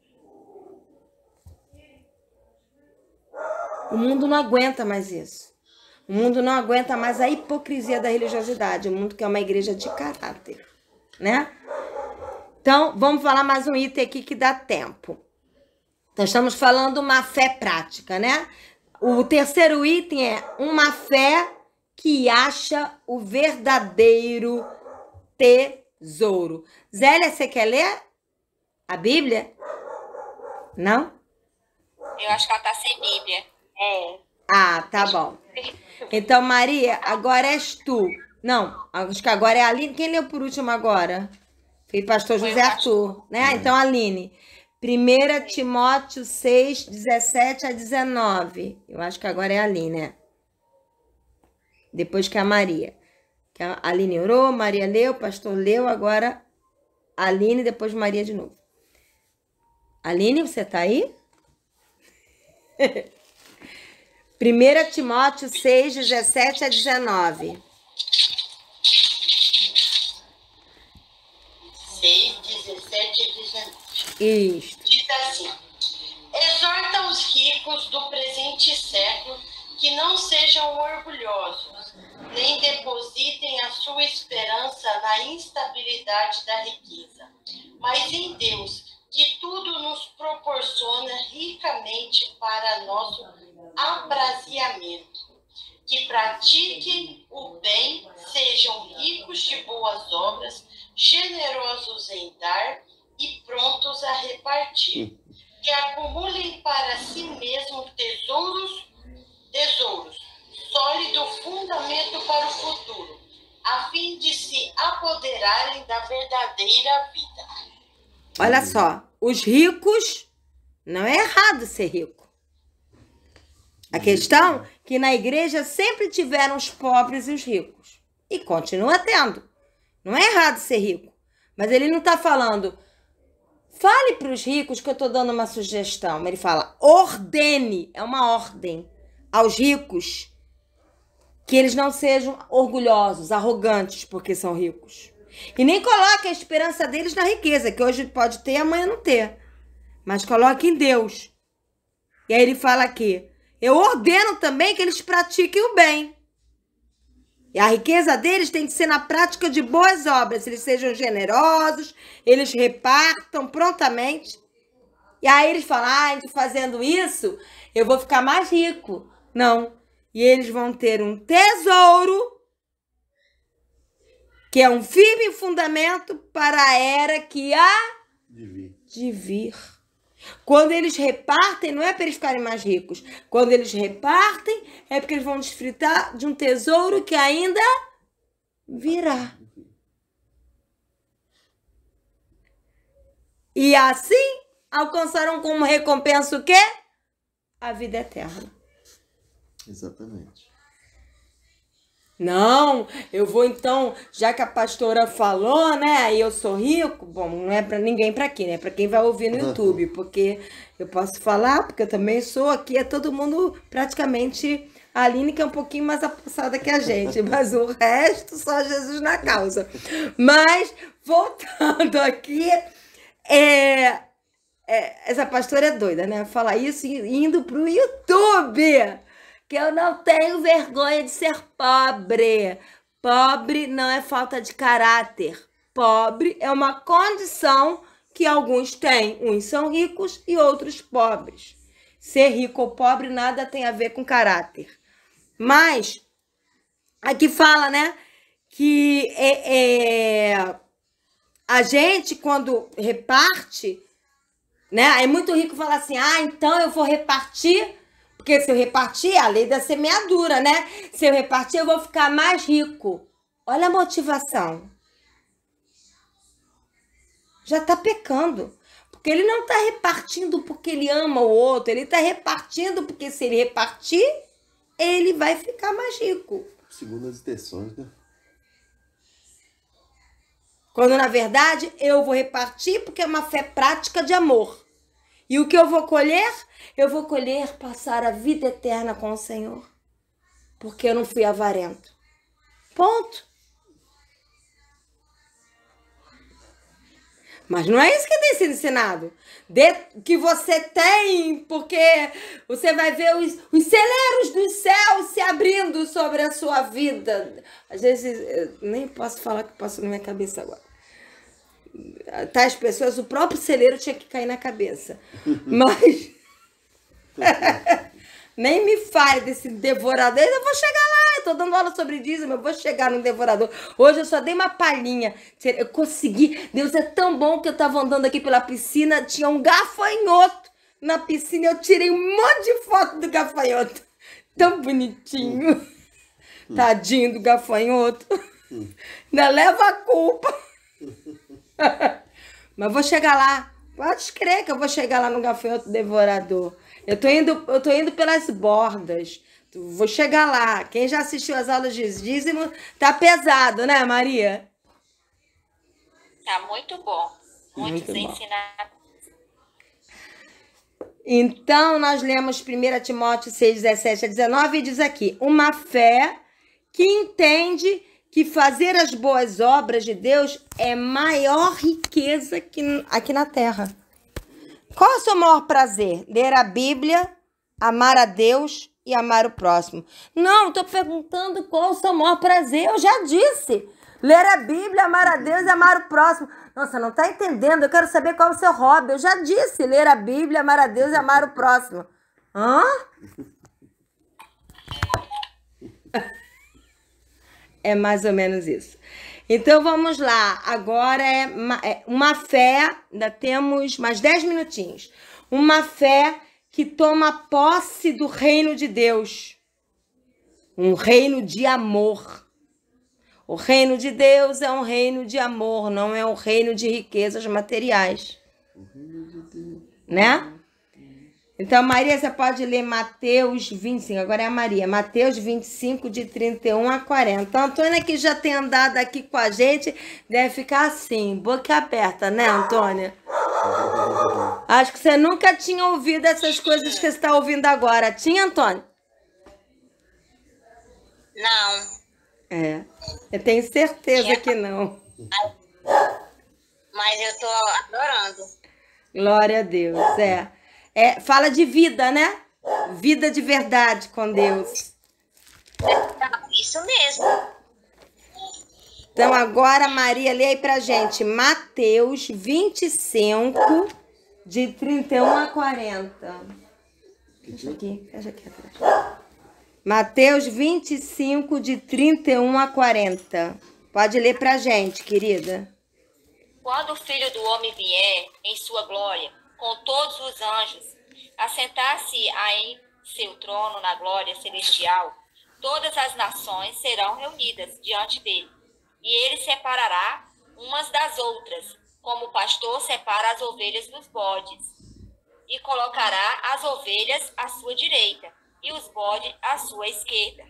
O mundo não aguenta mais isso. O mundo não aguenta mais a hipocrisia da religiosidade. O mundo quer uma igreja de caráter, né? Então, vamos falar mais um item aqui que dá tempo. Então, estamos falando uma fé prática, né? O terceiro item é uma fé que acha o verdadeiro tesouro. Zélia, você quer ler a Bíblia? Não? Eu acho que ela tá sem Bíblia. Ah, tá bom. Então, Maria, agora és tu. Não, acho que agora é a Aline. Quem leu por último agora? Foi o pastor José Arthur, né? Então, Aline. 1 Timóteo 6, 17 a 19. Eu acho que agora é a Aline, né? Depois que a Maria. Que a Aline orou, Maria leu, o pastor leu, agora a Aline, depois Maria de novo. Aline, você tá aí? 1 Timóteo 6, 17 a 19. 6, 17 e 19. Isso. Diz assim: exorta os ricos do presente século que não sejam orgulhosos, nem depositem a sua esperança na instabilidade da riqueza, mas em Deus, que tudo nos proporciona ricamente para nosso apraziamento. Que pratiquem o bem, sejam ricos de boas obras, generosos em dar e prontos a repartir. Que acumulem para si mesmos tesouros, sólido fundamento para o futuro, a fim de se apoderarem da verdadeira vida. Olha só, os ricos, não é errado ser rico. A questão é que na igreja sempre tiveram os pobres e os ricos. E continua tendo. Não é errado ser rico. Mas ele não está falando, fale para os ricos que eu estou dando uma sugestão. Ele fala, ordene, é uma ordem aos ricos que eles não sejam orgulhosos, arrogantes porque são ricos. E nem coloque a esperança deles na riqueza, que hoje pode ter e amanhã não ter. Mas coloque em Deus. E aí ele fala aqui, eu ordeno também que eles pratiquem o bem. E a riqueza deles tem que ser na prática de boas obras. Eles sejam generosos, eles repartam prontamente. E aí eles falam, fazendo isso, eu vou ficar mais rico. Não. E eles vão ter um tesouro, que é um firme fundamento para a era que há de vir. Quando eles repartem, não é para eles ficarem mais ricos. Quando eles repartem, é porque eles vão desfrutar de um tesouro que ainda virá. E assim, alcançaram como recompensa o quê? A vida eterna. Exatamente. Não, eu vou então, já que a pastora falou, né, e eu sou rico, bom, não é pra ninguém pra aqui, né, pra quem vai ouvir no YouTube, porque eu posso falar, porque eu também sou, aqui é todo mundo praticamente, a Aline que é um pouquinho mais apossada que a gente, mas o resto só Jesus na causa. Mas, voltando aqui, essa pastora é doida, né, falar isso indo pro YouTube. Que eu não tenho vergonha de ser pobre. Pobre não é falta de caráter. Pobre é uma condição que alguns têm. Uns são ricos e outros pobres. Ser rico ou pobre nada tem a ver com caráter. Mas, aqui fala, né, que a gente, quando reparte, né, aí muito rico fala assim, então eu vou repartir. Porque se eu repartir, é a lei da semeadura, né? Se eu repartir, eu vou ficar mais rico. Olha a motivação. Já está pecando. Porque ele não está repartindo porque ele ama o outro. Ele está repartindo porque se ele repartir, ele vai ficar mais rico. Segundo as intenções, né? Quando, na verdade, eu vou repartir porque é uma fé prática de amor. E o que eu vou colher? Eu vou colher passar a vida eterna com o Senhor. Porque eu não fui avarento. Ponto. Mas não é isso que tem sido ensinado. Que você tem, porque você vai ver os celeiros dos céus se abrindo sobre a sua vida. Às vezes, eu nem posso falar que passou na minha cabeça agora. tais pessoas, o próprio celeiro tinha que cair na cabeça. Mas nem me fale desse devorador. Eu vou chegar lá, eu tô dando aula sobre dízimo, eu vou chegar no devorador. Hoje eu só dei uma palhinha. Eu consegui. Deus é tão bom que eu tava andando aqui pela piscina, tinha um gafanhoto na piscina, eu tirei um monte de foto do gafanhoto. Tão bonitinho. Tadinho do gafanhoto. Ainda leva a culpa. Mas vou chegar lá. Pode crer que eu vou chegar lá no gafanhoto devorador. Eu tô indo pelas bordas. Vou chegar lá. Quem já assistiu às aulas de dízimo, tá pesado, né, Maria? Tá muito bom. Muito bom. Ensinar. Então, nós lemos 1 Timóteo 6, 17 a 19 e diz aqui: uma fé que entende que fazer as boas obras de Deus é maior riqueza que aqui na terra. Qual é o seu maior prazer? Ler a Bíblia, amar a Deus e amar o próximo. Não, estou perguntando qual é o seu maior prazer. Eu já disse. Ler a Bíblia, amar a Deus e amar o próximo. Nossa, não está entendendo. Eu quero saber qual é o seu hobby. Eu já disse. Ler a Bíblia, amar a Deus e amar o próximo. Hã? É mais ou menos isso. Então, vamos lá. Agora é uma fé, ainda temos mais 10 minutinhos. Uma fé que toma posse do reino de Deus. Um reino de amor. O reino de Deus é um reino de amor, não é um reino de riquezas materiais. Né? Então, Maria, você pode ler Mateus 25, agora é a Maria, Mateus 25, de 31 a 40. A Antônia, que já tem andado aqui com a gente, deve ficar assim, boca aberta, né, Antônia? Acho que você nunca tinha ouvido essas coisas que você está ouvindo agora. Tinha, Antônia? Não. É, eu tenho certeza que não. Mas eu tô adorando. Glória a Deus, fala de vida, né? Vida de verdade com Deus. Isso mesmo. Então, agora, Maria, lê aí pra gente. Mateus 25, de 31 a 40. Fecha aqui atrás. Mateus 25, de 31 a 40. Pode ler pra gente, querida. Quando o Filho do Homem vier em sua glória, com todos os anjos, assentar-se em seu trono na glória celestial, todas as nações serão reunidas diante dele, e ele separará umas das outras, como o pastor separa as ovelhas dos bodes, e colocará as ovelhas à sua direita e os bodes à sua esquerda.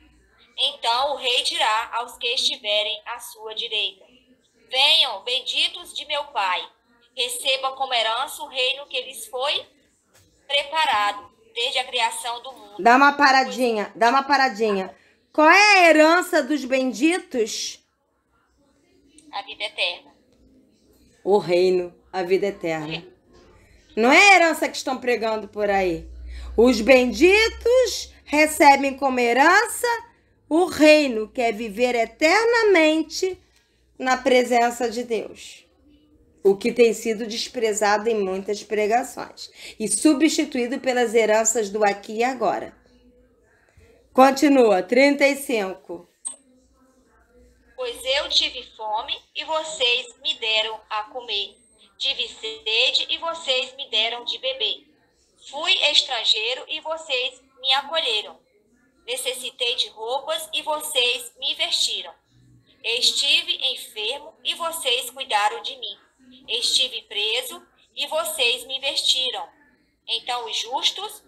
Então o rei dirá aos que estiverem à sua direita: venham, benditos de meu Pai, recebam como herança o reino que lhes foi preparado desde a criação do mundo. Dá uma paradinha. Qual é a herança dos benditos? A vida eterna. O reino, a vida eterna. Não é a herança que estão pregando por aí. Os benditos recebem como herança o reino, que é viver eternamente na presença de Deus. O que tem sido desprezado em muitas pregações e substituído pelas heranças do aqui e agora. Continua, 35. Pois eu tive fome e vocês me deram a comer. Tive sede e vocês me deram de beber. Fui estrangeiro e vocês me acolheram. Necessitei de roupas e vocês me vestiram. Estive enfermo e vocês cuidaram de mim. Estive preso e vocês me vestiram. Então os justos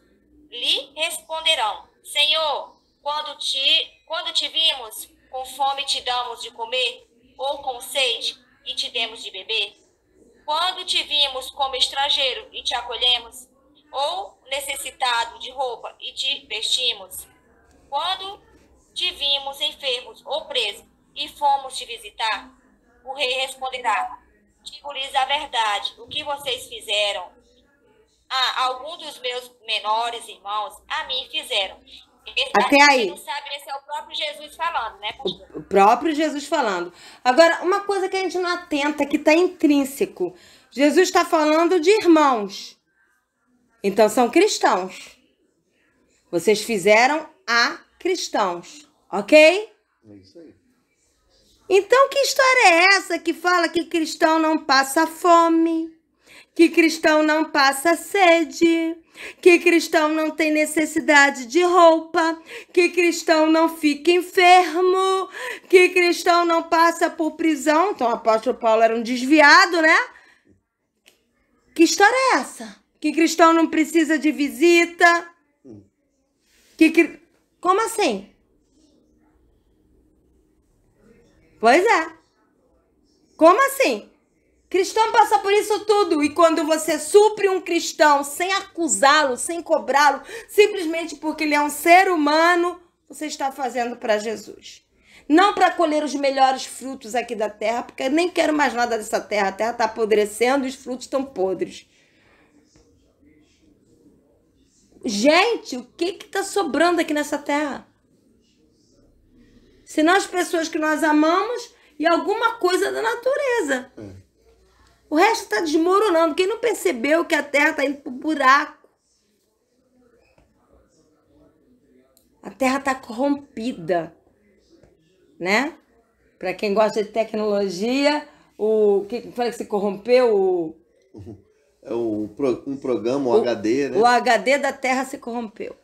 lhe responderão: Senhor, quando te vimos com fome te damos de comer, ou com sede e te demos de beber? Quando te vimos como estrangeiro e te acolhemos, ou necessitado de roupa e te vestimos? Quando te vimos enfermos ou preso e fomos te visitar? O rei responderá: digo-lhes a verdade, o que vocês fizeram a algum dos meus menores irmãos, a mim fizeram. Até aí. Quem não sabe, esse é o próprio Jesus falando, né, pastor? O próprio Jesus falando. Agora, uma coisa que a gente não atenta, que está intrínseco. Jesus está falando de irmãos. Então, são cristãos. Vocês fizeram a cristãos, ok? É isso aí. Então, que história é essa que fala que cristão não passa fome? Que cristão não passa sede, que cristão não tem necessidade de roupa, que cristão não fica enfermo, que cristão não passa por prisão. Então, o apóstolo Paulo era um desviado, né? Que história é essa? Que cristão não precisa de visita? Como assim? Pois é. Como assim? Cristão passa por isso tudo. E quando você supre um cristão sem acusá-lo, sem cobrá-lo, simplesmente porque ele é um ser humano, você está fazendo para Jesus. Não para colher os melhores frutos aqui da terra, porque eu nem quero mais nada dessa terra. A terra está apodrecendo e os frutos estão podres. Gente, o que está sobrando aqui nessa terra? Senão as pessoas que nós amamos e alguma coisa da natureza. O resto está desmoronando. Quem não percebeu que a terra está indo pro buraco? A terra está corrompida, né? Para quem gosta de tecnologia, o que foi que se corrompeu? É um programa, o HD, né? O HD da terra se corrompeu.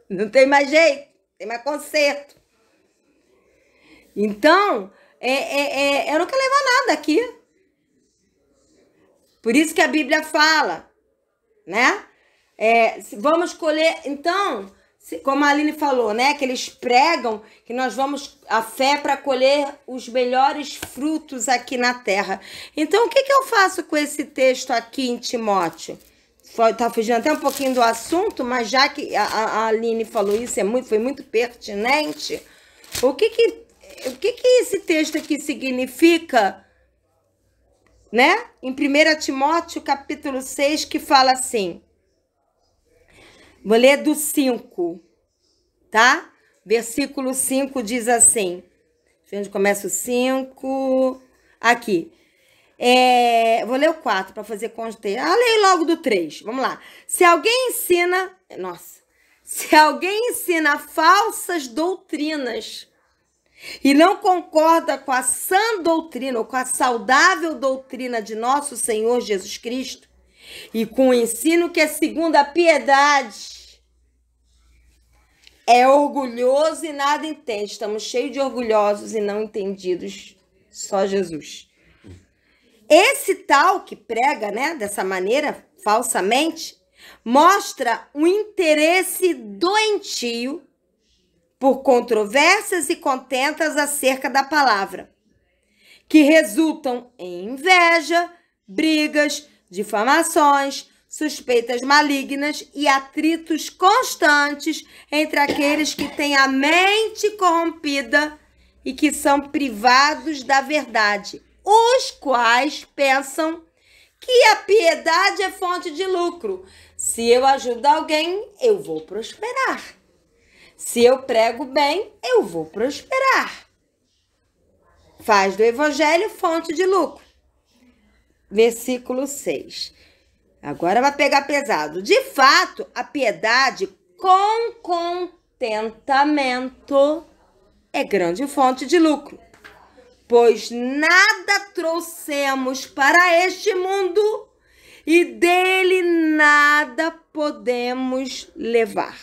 Não tem mais jeito, tem mais conserto. Então, eu não quero levar nada aqui. Por isso que a Bíblia fala, né? Vamos colher. Então, como a Aline falou, né? Que eles pregam que nós vamos a fé para colher os melhores frutos aqui na terra. Então, o que eu faço com esse texto aqui em Timóteo? Tá fugindo até um pouquinho do assunto, mas já que a Aline falou isso, foi muito pertinente. O que esse texto aqui significa, né? Em 1 Timóteo, capítulo 6, que fala assim. Vou ler do 5, tá? Versículo 5 diz assim. Onde começa o 5? Aqui. Vou ler o 4 para fazer contexto. Leio logo do 3. Vamos lá. Se alguém ensina falsas doutrinas e não concorda com a sã doutrina ou com a saudável doutrina de nosso Senhor Jesus Cristo e com o ensino que é segundo a piedade, é orgulhoso e nada entende. Estamos cheios de orgulhosos e não entendidos. Só Jesus. Esse tal que prega, né, dessa maneira, falsamente, mostra um interesse doentio por controvérsias e contentas acerca da palavra, que resultam em inveja, brigas, difamações, suspeitas malignas e atritos constantes entre aqueles que têm a mente corrompida e que são privados da verdade, os quais pensam que a piedade é fonte de lucro. Se eu ajudar alguém, eu vou prosperar. Se eu prego bem, eu vou prosperar. Faz do evangelho fonte de lucro. Versículo 6. Agora vai pegar pesado. De fato, a piedade com contentamento é grande fonte de lucro, pois nada trouxemos para este mundo e dele nada podemos levar.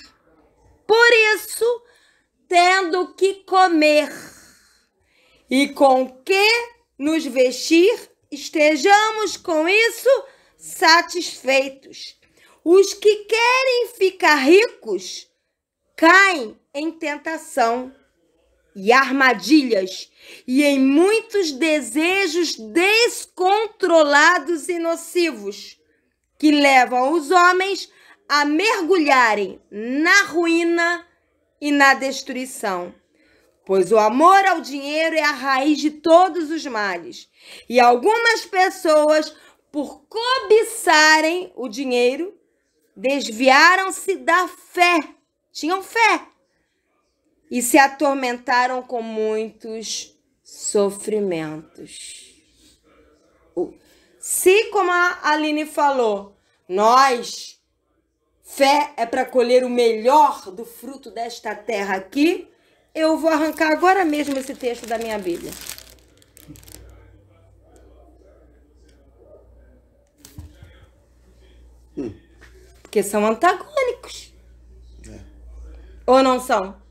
Por isso, tendo que comer e com que nos vestir, estejamos com isso satisfeitos. Os que querem ficar ricos caem em tentação e armadilhas e em muitos desejos descontrolados e nocivos que levam os homens a mergulharem na ruína e na destruição. Pois o amor ao dinheiro é a raiz de todos os males. E algumas pessoas, por cobiçarem o dinheiro, desviaram-se da fé tinham fé e se atormentaram com muitos sofrimentos. Se, como a Aline falou, fé é para colher o melhor do fruto desta terra aqui, eu vou arrancar agora mesmo esse texto da minha Bíblia. Porque são antagônicos. Ou não são?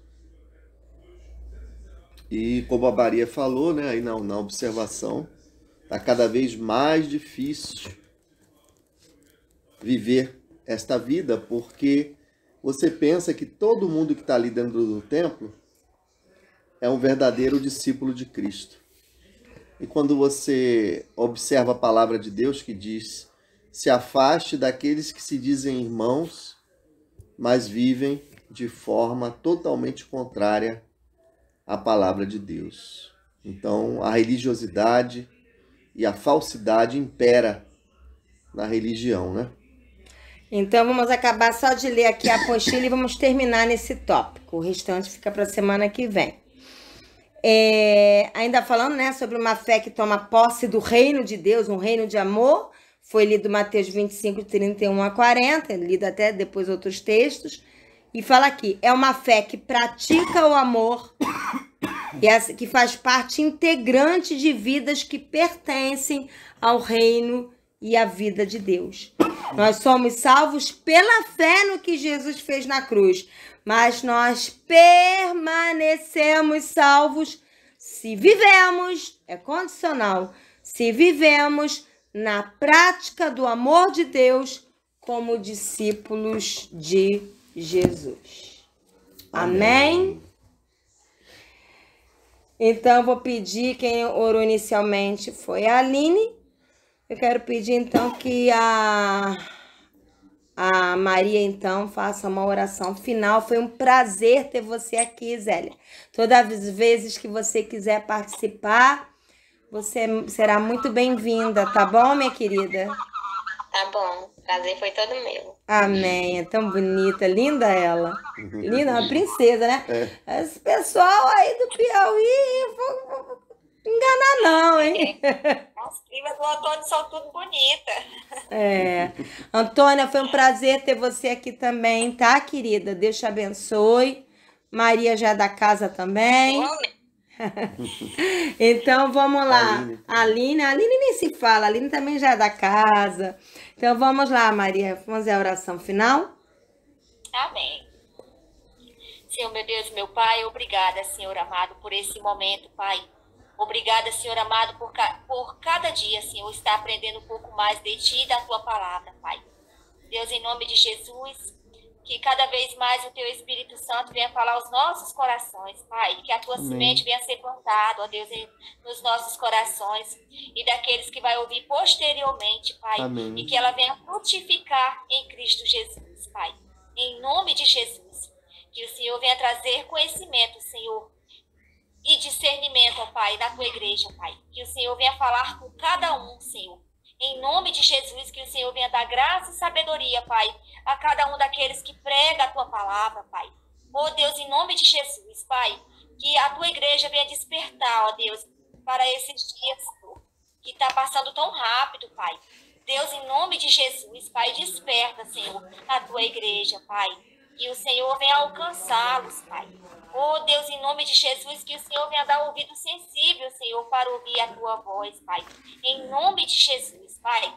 E como a Maria falou, né, aí na observação, está cada vez mais difícil viver esta vida, porque você pensa que todo mundo que está ali dentro do templo é um verdadeiro discípulo de Cristo. E quando você observa a palavra de Deus que diz: se afaste daqueles que se dizem irmãos, mas vivem de forma totalmente contrária à palavra de Deus. Então, a religiosidade e a falsidade impera na religião, né? Então, vamos acabar só de ler aqui a apostila e vamos terminar nesse tópico. O restante fica para a semana que vem. Ainda falando, né, sobre uma fé que toma posse do reino de Deus, um reino de amor. Foi lido Mateus 25, 31 a 40, lido até depois outros textos. E fala aqui, é uma fé que pratica o amor, que faz parte integrante de vidas que pertencem ao reino e à vida de Deus. Nós somos salvos pela fé no que Jesus fez na cruz, mas nós permanecemos salvos se vivemos, é condicional, se vivemos na prática do amor de Deus como discípulos de Jesus. Amém? Então, vou pedir, quem orou inicialmente foi a Aline. Eu quero pedir, então, que a Maria, então, faça uma oração final. Foi um prazer ter você aqui, Zélia. Todas as vezes que você quiser participar, você será muito bem-vinda, tá bom, minha querida? Tá bom, o prazer foi todo meu. Amém, é tão bonita, linda ela. Linda, uma princesa, né? Esse pessoal aí do Piauí, vou enganar não, hein? As primas do Antônio são tudo bonitas. Antônia, foi um prazer ter você aqui também, tá, querida? Deus te abençoe. Maria já é da casa também. Então, vamos lá. Aline nem se fala, a Aline também já é da casa. Então, vamos lá, Maria. Vamos fazer a oração final? Amém. Senhor, meu Deus, meu Pai, obrigada, Senhor amado, por esse momento, Pai. Obrigada, Senhor amado, por cada dia, Senhor, estar aprendendo um pouco mais de Ti e da Tua palavra, Pai. Deus, em nome de Jesus, que cada vez mais o Teu Espírito Santo venha falar aos nossos corações, Pai. Que a Tua semente venha ser plantada, ó Deus, nos nossos corações e daqueles que vai ouvir posteriormente, Pai. Amém. E que ela venha frutificar em Cristo Jesus, Pai. Em nome de Jesus. Que o Senhor venha trazer conhecimento, Senhor, e discernimento, ó Pai, na Tua igreja, Pai. Que o Senhor venha falar com cada um, Senhor. Em nome de Jesus, que o Senhor venha dar graça e sabedoria, Pai, a cada um daqueles que prega a Tua palavra, Pai. Ó Deus, em nome de Jesus, Pai, que a Tua igreja venha despertar, ó Deus, para esses dias, Senhor, que está passando tão rápido, Pai. Deus, em nome de Jesus, Pai, desperta, Senhor, a Tua igreja, Pai. Que o Senhor venha alcançá-los, Pai. Oh, Deus, em nome de Jesus, que o Senhor venha dar ouvido sensível, Senhor, para ouvir a Tua voz, Pai. Em nome de Jesus, Pai.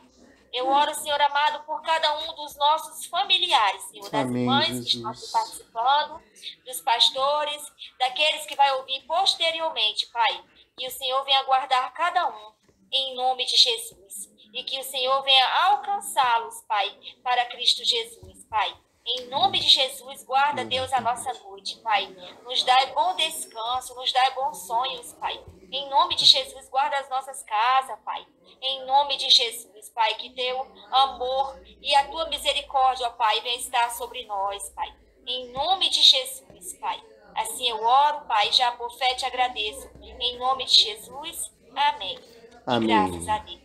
Eu oro, Senhor amado, por cada um dos nossos familiares, Senhor, das Amém, mães Jesus. que estão aqui participando, dos pastores, daqueles que vai ouvir posteriormente, Pai. Que o Senhor venha guardar cada um, em nome de Jesus. E que o Senhor venha alcançá-los, Pai, para Cristo Jesus, Pai. Em nome de Jesus, guarda, Deus, a nossa noite, Pai. Nos dai bom descanso, nos dai bons sonhos, Pai. Em nome de Jesus, guarda as nossas casas, Pai. Em nome de Jesus, Pai, que Teu amor e a Tua misericórdia, ó Pai, venha estar sobre nós, Pai. Em nome de Jesus, Pai. Assim eu oro, Pai, já por fé te agradeço. Em nome de Jesus, amém. Amém. Graças a Deus.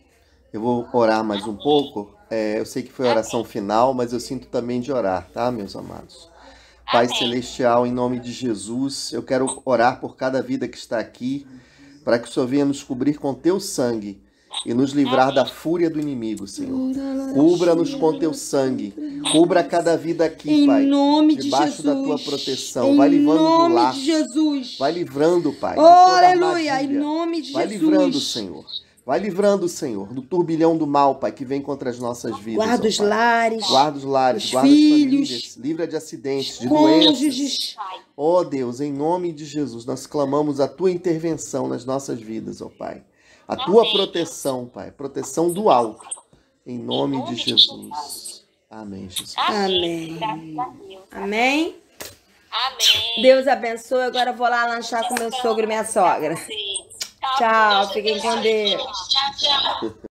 Eu vou orar mais um pouco. Eu sei que foi a oração final, mas eu sinto também de orar, tá, meus amados? Pai Amém. Celestial, em nome de Jesus, eu quero orar por cada vida que está aqui, para que o Senhor venha nos cobrir com teu sangue e nos livrar da fúria do inimigo, Senhor. Cubra-nos com teu sangue. Cubra cada vida aqui, Em Pai, nome de debaixo da tua Jesus. proteção. Em Vai livrando do nome laço. de Jesus. Vai livrando, Pai, de Oh, toda aleluia. Em armadilha. nome de Vai Jesus. livrando, Senhor. Vai livrando, Senhor, do turbilhão do mal, Pai, que vem contra as nossas vidas. Guarda ó os Pai. lares. Guarda os lares, os guarda as filhos, famílias, livra de acidentes, de doenças. cônjuges. Ó Deus, em nome de Jesus, nós clamamos a tua intervenção nas nossas vidas, ó Pai. A tua Amém. proteção, Pai, proteção do alto, em nome de Jesus. Amém, Jesus. Amém. Graças a Deus. Amém. Amém. Deus abençoe. Agora eu vou lá lanchar com meu sogro e minha sogra. Vocês. Tchau, fiquem com Deus. Tchau, tchau.